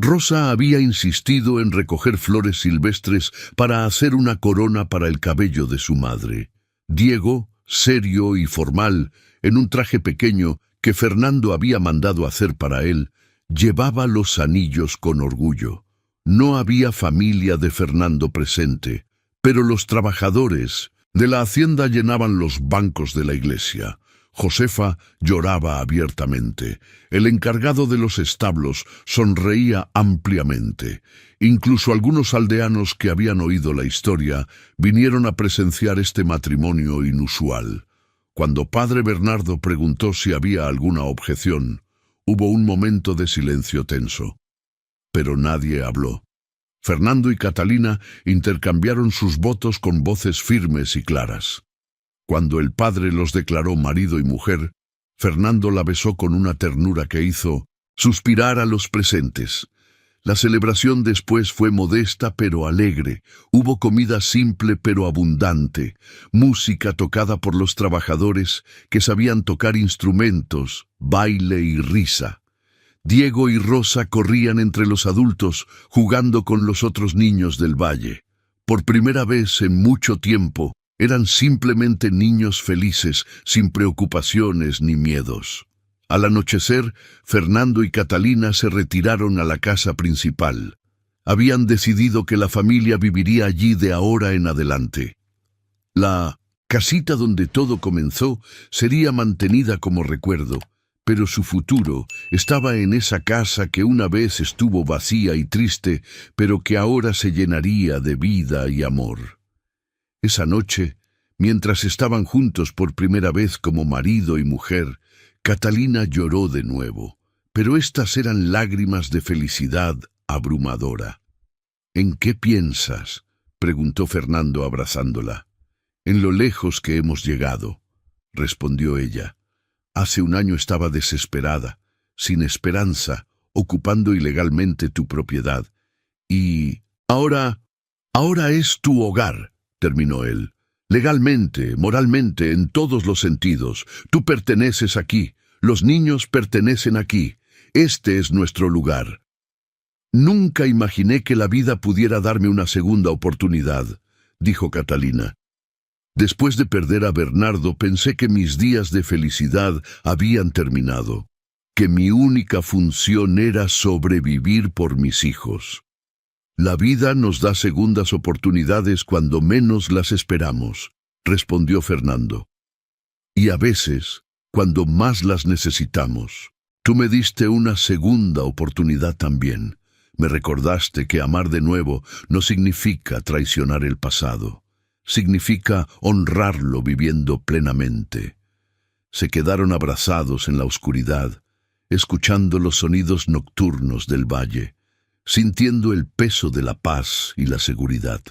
Rosa había insistido en recoger flores silvestres para hacer una corona para el cabello de su madre. Diego, serio y formal, en un traje pequeño que Fernando había mandado hacer para él, llevaba los anillos con orgullo. No había familia de Fernando presente, pero los trabajadores de la hacienda llenaban los bancos de la iglesia. Josefa lloraba abiertamente. El encargado de los establos sonreía ampliamente. Incluso algunos aldeanos que habían oído la historia vinieron a presenciar este matrimonio inusual. Cuando padre Bernardo preguntó si había alguna objeción, hubo un momento de silencio tenso. Pero nadie habló. Fernando y Catalina intercambiaron sus votos con voces firmes y claras. Cuando el padre los declaró marido y mujer, Fernando la besó con una ternura que hizo suspirar a los presentes. La celebración después fue modesta pero alegre. Hubo comida simple pero abundante, música tocada por los trabajadores que sabían tocar instrumentos, baile y risa. Diego y Rosa corrían entre los adultos, jugando con los otros niños del valle. Por primera vez en mucho tiempo, eran simplemente niños felices, sin preocupaciones ni miedos. Al anochecer, Fernando y Catalina se retiraron a la casa principal. Habían decidido que la familia viviría allí de ahora en adelante. La casita donde todo comenzó sería mantenida como recuerdo, pero su futuro estaba en esa casa que una vez estuvo vacía y triste, pero que ahora se llenaría de vida y amor. Esa noche, mientras estaban juntos por primera vez como marido y mujer, Catalina lloró de nuevo, pero estas eran lágrimas de felicidad abrumadora. ¿En qué piensas?, preguntó Fernando abrazándola. En lo lejos que hemos llegado, respondió ella. Hace un año estaba desesperada, sin esperanza, ocupando ilegalmente tu propiedad. Y ahora es tu hogar, terminó él. Legalmente, moralmente, en todos los sentidos. Tú perteneces aquí. Los niños pertenecen aquí. Este es nuestro lugar. Nunca imaginé que la vida pudiera darme una segunda oportunidad, dijo Catalina. Después de perder a Bernardo, pensé que mis días de felicidad habían terminado, que mi única función era sobrevivir por mis hijos. La vida nos da segundas oportunidades cuando menos las esperamos, respondió Fernando. Y a veces, cuando más las necesitamos. Tú me diste una segunda oportunidad también. Me recordaste que amar de nuevo no significa traicionar el pasado. Significa honrarlo viviendo plenamente. Se quedaron abrazados en la oscuridad, escuchando los sonidos nocturnos del valle, sintiendo el peso de la paz y la seguridad.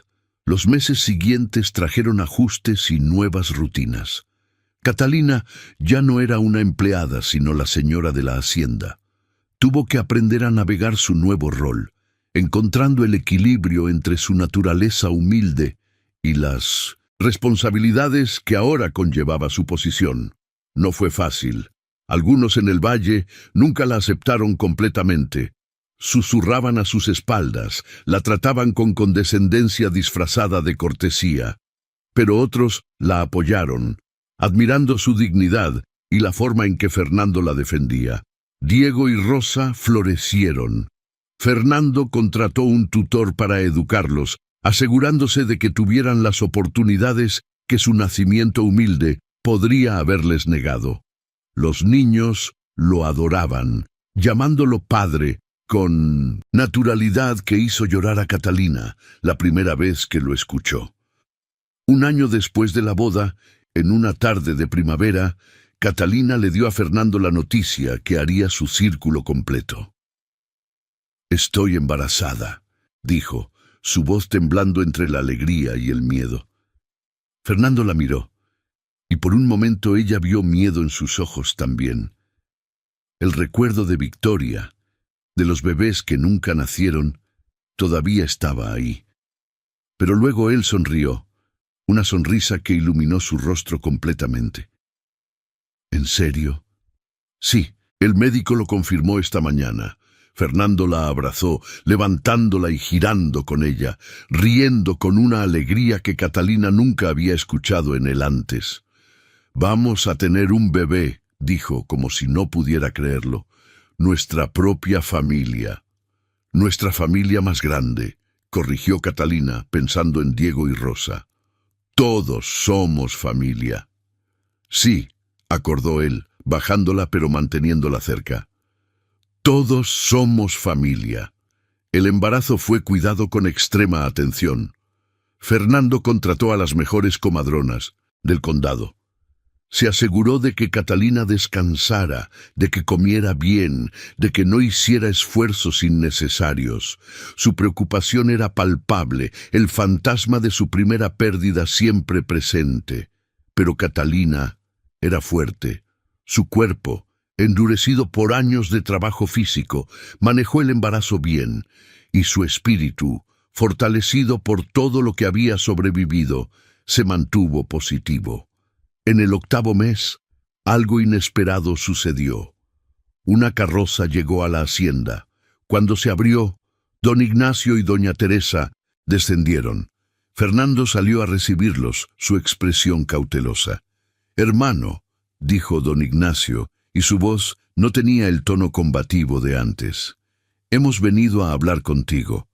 Los meses siguientes trajeron ajustes y nuevas rutinas. Catalina ya no era una empleada, sino la señora de la hacienda. Tuvo que aprender a navegar su nuevo rol, encontrando el equilibrio entre su naturaleza humilde y las responsabilidades que ahora conllevaba su posición. No fue fácil. Algunos en el valle nunca la aceptaron completamente. Susurraban a sus espaldas, la trataban con condescendencia disfrazada de cortesía. Pero otros la apoyaron, admirando su dignidad y la forma en que Fernando la defendía. Diego y Rosa florecieron. Fernando contrató un tutor para educarlos, asegurándose de que tuvieran las oportunidades que su nacimiento humilde podría haberles negado. Los niños lo adoraban, llamándolo padre, con naturalidad que hizo llorar a Catalina la primera vez que lo escuchó. Un año después de la boda, en una tarde de primavera, Catalina le dio a Fernando la noticia que haría su círculo completo. «Estoy embarazada», dijo, su voz temblando entre la alegría y el miedo. Fernando la miró, y por un momento ella vio miedo en sus ojos también. El recuerdo de Victoria, de los bebés que nunca nacieron, todavía estaba ahí. Pero luego él sonrió, una sonrisa que iluminó su rostro completamente. ¿En serio? Sí, el médico lo confirmó esta mañana. Fernando la abrazó, levantándola y girando con ella, riendo con una alegría que Catalina nunca había escuchado en él antes. «Vamos a tener un bebé», dijo, como si no pudiera creerlo. «Nuestra propia familia». «Nuestra familia más grande», corrigió Catalina, pensando en Diego y Rosa. «Todos somos familia». «Sí», acordó él, bajándola pero manteniéndola cerca. «Todos somos familia». El embarazo fue cuidado con extrema atención. Fernando contrató a las mejores comadronas del condado. Se aseguró de que Catalina descansara, de que comiera bien, de que no hiciera esfuerzos innecesarios. Su preocupación era palpable, el fantasma de su primera pérdida siempre presente. Pero Catalina era fuerte. Su cuerpo, endurecido por años de trabajo físico, manejó el embarazo bien, y su espíritu, fortalecido por todo lo que había sobrevivido, se mantuvo positivo. En el 8º mes, algo inesperado sucedió. Una carroza llegó a la hacienda. Cuando se abrió, don Ignacio y doña Teresa descendieron. Fernando salió a recibirlos, su expresión cautelosa. «Hermano», dijo don Ignacio, y su voz no tenía el tono combativo de antes. «Hemos venido a hablar contigo».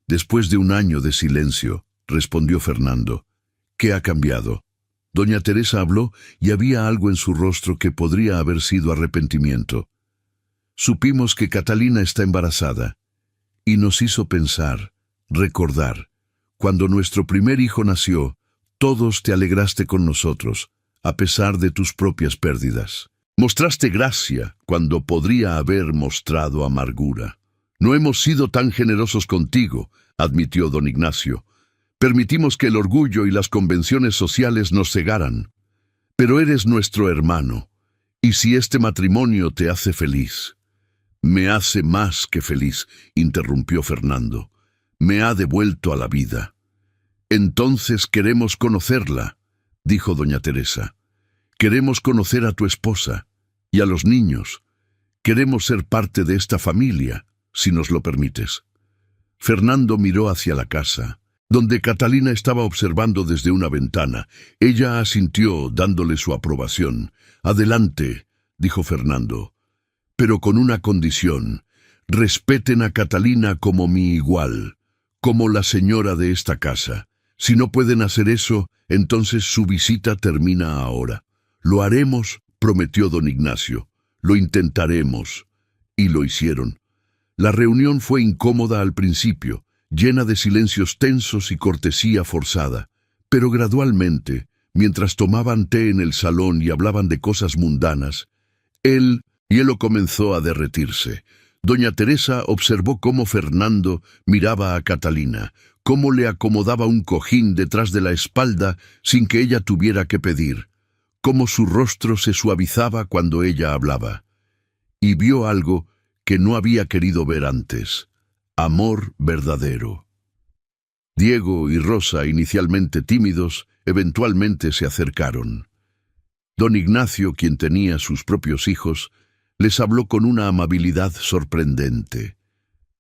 «Después de un año de silencio», respondió Fernando. «¿Qué ha cambiado?» Doña Teresa habló y había algo en su rostro que podría haber sido arrepentimiento. «Supimos que Catalina está embarazada y nos hizo pensar, recordar. Cuando nuestro primer hijo nació, todos te alegraste con nosotros, a pesar de tus propias pérdidas. Mostraste gracia cuando podría haber mostrado amargura. No hemos sido tan generosos contigo», admitió don Ignacio. «Permitimos que el orgullo y las convenciones sociales nos cegaran. Pero eres nuestro hermano, y si este matrimonio te hace feliz». «Me hace más que feliz», interrumpió Fernando. «Me ha devuelto a la vida». «Entonces queremos conocerla», dijo doña Teresa. «Queremos conocer a tu esposa y a los niños. Queremos ser parte de esta familia, si nos lo permites». Fernando miró hacia la casa, donde Catalina estaba observando desde una ventana. Ella asintió, dándole su aprobación. «Adelante», dijo Fernando, «pero con una condición. Respeten a Catalina como mi igual, como la señora de esta casa. Si no pueden hacer eso, entonces su visita termina ahora». «Lo haremos», prometió don Ignacio. «Lo intentaremos». Y lo hicieron. La reunión fue incómoda al principio, llena de silencios tensos y cortesía forzada, pero gradualmente, mientras tomaban té en el salón y hablaban de cosas mundanas, el hielo comenzó a derretirse. Doña Teresa observó cómo Fernando miraba a Catalina, cómo le acomodaba un cojín detrás de la espalda sin que ella tuviera que pedir, cómo su rostro se suavizaba cuando ella hablaba. Y vio algo que no había querido ver antes: amor verdadero. Diego y Rosa, inicialmente tímidos, eventualmente se acercaron. Don Ignacio, quien tenía sus propios hijos, les habló con una amabilidad sorprendente.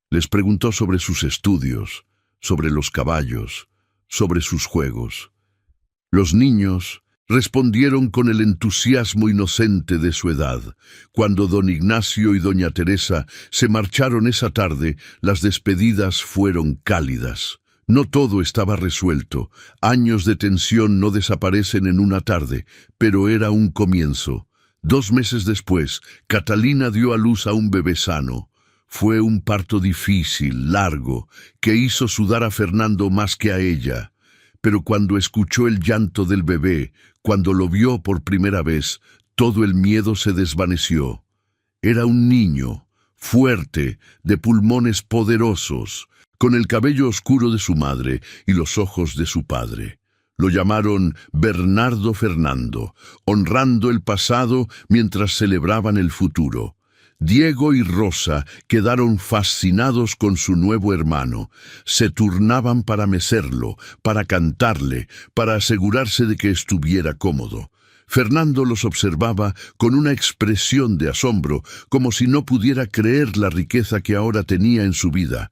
Les preguntó sobre sus estudios, sobre los caballos, sobre sus juegos. Los niños respondieron con el entusiasmo inocente de su edad. Cuando don Ignacio y doña Teresa se marcharon esa tarde, las despedidas fueron cálidas. No todo estaba resuelto. Años de tensión no desaparecen en una tarde, pero era un comienzo. 2 meses después, Catalina dio a luz a un bebé sano. Fue un parto difícil, largo, que hizo sudar a Fernando más que a ella. Pero cuando escuchó el llanto del bebé, cuando lo vio por primera vez, todo el miedo se desvaneció. Era un niño, fuerte, de pulmones poderosos, con el cabello oscuro de su madre y los ojos de su padre. Lo llamaron Bernardo Fernando, honrando el pasado mientras celebraban el futuro. Diego y Rosa quedaron fascinados con su nuevo hermano. Se turnaban para mecerlo, para cantarle, para asegurarse de que estuviera cómodo. Fernando los observaba con una expresión de asombro, como si no pudiera creer la riqueza que ahora tenía en su vida.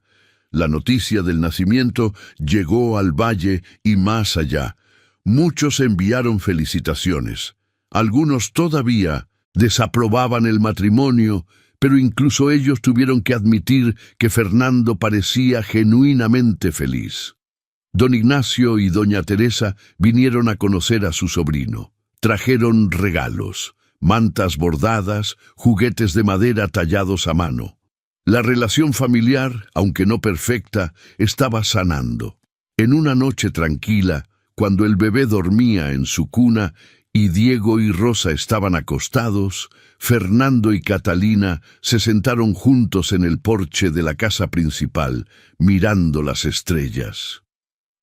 La noticia del nacimiento llegó al valle y más allá. Muchos enviaron felicitaciones. Algunos todavía desaprobaban el matrimonio, pero incluso ellos tuvieron que admitir que Fernando parecía genuinamente feliz. Don Ignacio y doña Teresa vinieron a conocer a su sobrino. Trajeron regalos, mantas bordadas, juguetes de madera tallados a mano. La relación familiar, aunque no perfecta, estaba sanando. En una noche tranquila, cuando el bebé dormía en su cuna y Diego y Rosa estaban acostados, Fernando y Catalina se sentaron juntos en el porche de la casa principal, mirando las estrellas.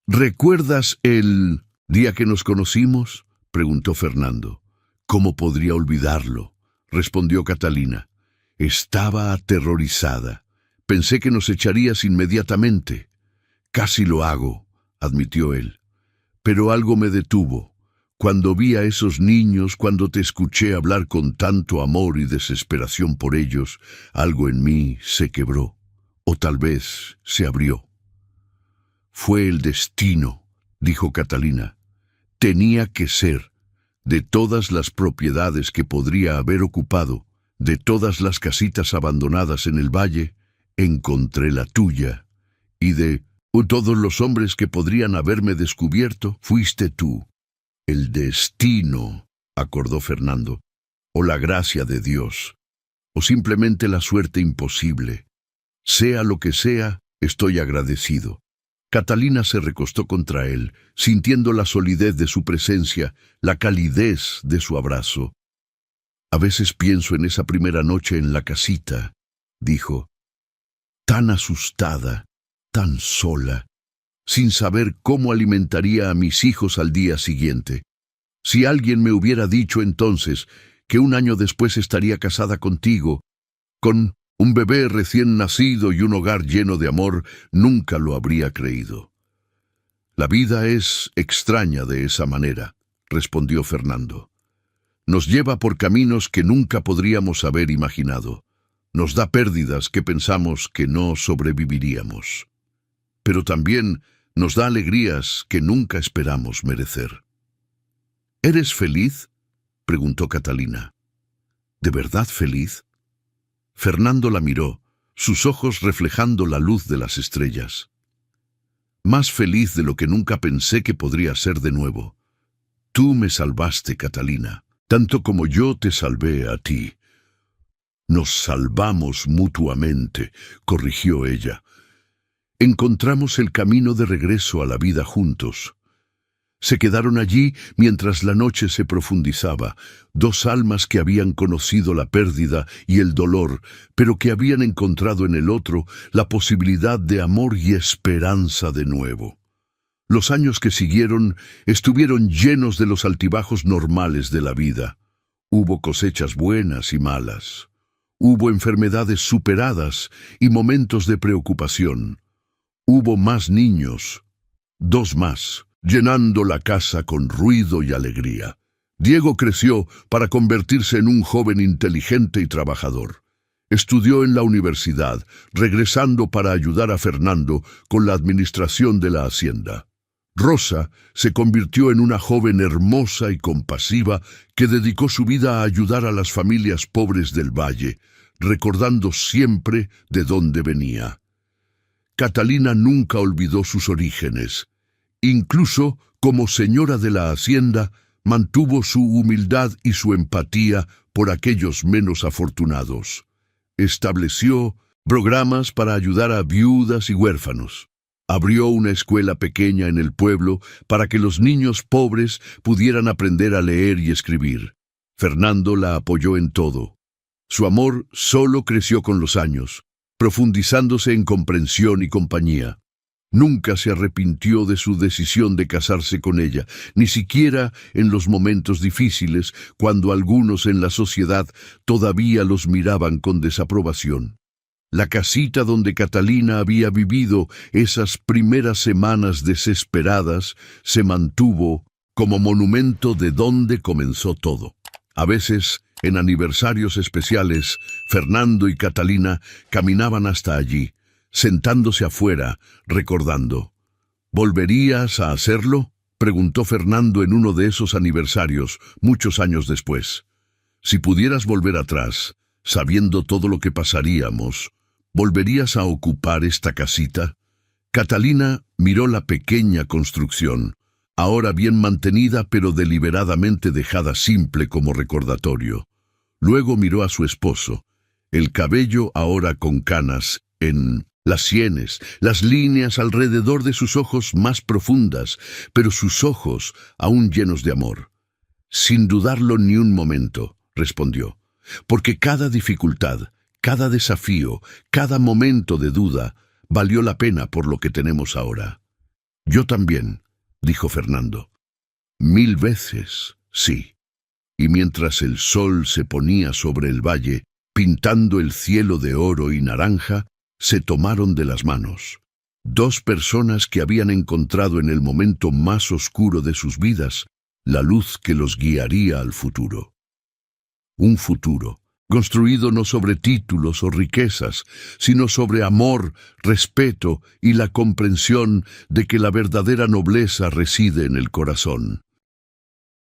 «¿Recuerdas el día que nos conocimos?», preguntó Fernando. «¿Cómo podría olvidarlo?», respondió Catalina. «Estaba aterrorizada. Pensé que nos echarías inmediatamente». «Casi lo hago», admitió él. «Pero algo me detuvo. Cuando vi a esos niños, cuando te escuché hablar con tanto amor y desesperación por ellos, algo en mí se quebró, o tal vez se abrió. Fue el destino, dijo Catalina. Tenía que ser. De todas las propiedades que podría haber ocupado, de todas las casitas abandonadas en el valle, encontré la tuya. Y de todos los hombres que podrían haberme descubierto, fuiste tú. El destino, acordó Fernando, o la gracia de Dios, o simplemente la suerte imposible. Sea lo que sea, estoy agradecido. Catalina se recostó contra él, sintiendo la solidez de su presencia, la calidez de su abrazo. A veces pienso en esa primera noche en la casita, dijo, tan asustada, tan sola, sin saber cómo alimentaría a mis hijos al día siguiente. Si alguien me hubiera dicho entonces que un año después estaría casada contigo, con un bebé recién nacido y un hogar lleno de amor, nunca lo habría creído. La vida es extraña de esa manera, respondió Fernando. Nos lleva por caminos que nunca podríamos haber imaginado. Nos da pérdidas que pensamos que no sobreviviríamos. Pero también nos da alegrías que nunca esperamos merecer. ¿Eres feliz?, preguntó Catalina. ¿De verdad feliz? Fernando la miró, sus ojos reflejando la luz de las estrellas. Más feliz de lo que nunca pensé que podría ser de nuevo. Tú me salvaste, Catalina, tanto como yo te salvé a ti. Nos salvamos mutuamente, corrigió ella. Encontramos el camino de regreso a la vida juntos. Se quedaron allí mientras la noche se profundizaba, dos almas que habían conocido la pérdida y el dolor, pero que habían encontrado en el otro la posibilidad de amor y esperanza de nuevo. Los años que siguieron estuvieron llenos de los altibajos normales de la vida. Hubo cosechas buenas y malas. Hubo enfermedades superadas y momentos de preocupación. Hubo más niños, 2 más, llenando la casa con ruido y alegría. Diego creció para convertirse en un joven inteligente y trabajador. Estudió en la universidad, regresando para ayudar a Fernando con la administración de la hacienda. Rosa se convirtió en una joven hermosa y compasiva que dedicó su vida a ayudar a las familias pobres del valle, recordando siempre de dónde venía. Catalina nunca olvidó sus orígenes. Incluso como señora de la hacienda, mantuvo su humildad y su empatía por aquellos menos afortunados. Estableció programas para ayudar a viudas y huérfanos. Abrió una escuela pequeña en el pueblo para que los niños pobres pudieran aprender a leer y escribir. Fernando la apoyó en todo. Su amor solo creció con los años, profundizándose en comprensión y compañía. Nunca se arrepintió de su decisión de casarse con ella, ni siquiera en los momentos difíciles, cuando algunos en la sociedad todavía los miraban con desaprobación. La casita donde Catalina había vivido esas primeras semanas desesperadas se mantuvo como monumento de donde comenzó todo. A veces, en aniversarios especiales, Fernando y Catalina caminaban hasta allí, sentándose afuera, recordando. ¿Volverías a hacerlo?, preguntó Fernando en uno de esos aniversarios, muchos años después. Si pudieras volver atrás, sabiendo todo lo que pasaríamos, ¿volverías a ocupar esta casita? Catalina miró la pequeña construcción, ahora bien mantenida pero deliberadamente dejada simple como recordatorio. Luego miró a su esposo, el cabello ahora con canas en las sienes, las líneas alrededor de sus ojos más profundas, pero sus ojos aún llenos de amor. Sin dudarlo ni un momento, respondió, porque cada dificultad, cada desafío, cada momento de duda, valió la pena por lo que tenemos ahora. Yo también, dijo Fernando. 1000 veces, sí. Y mientras el sol se ponía sobre el valle, pintando el cielo de oro y naranja, se tomaron de las manos. 2 personas que habían encontrado en el momento más oscuro de sus vidas la luz que los guiaría al futuro. Un futuro construido no sobre títulos o riquezas, sino sobre amor, respeto y la comprensión de que la verdadera nobleza reside en el corazón.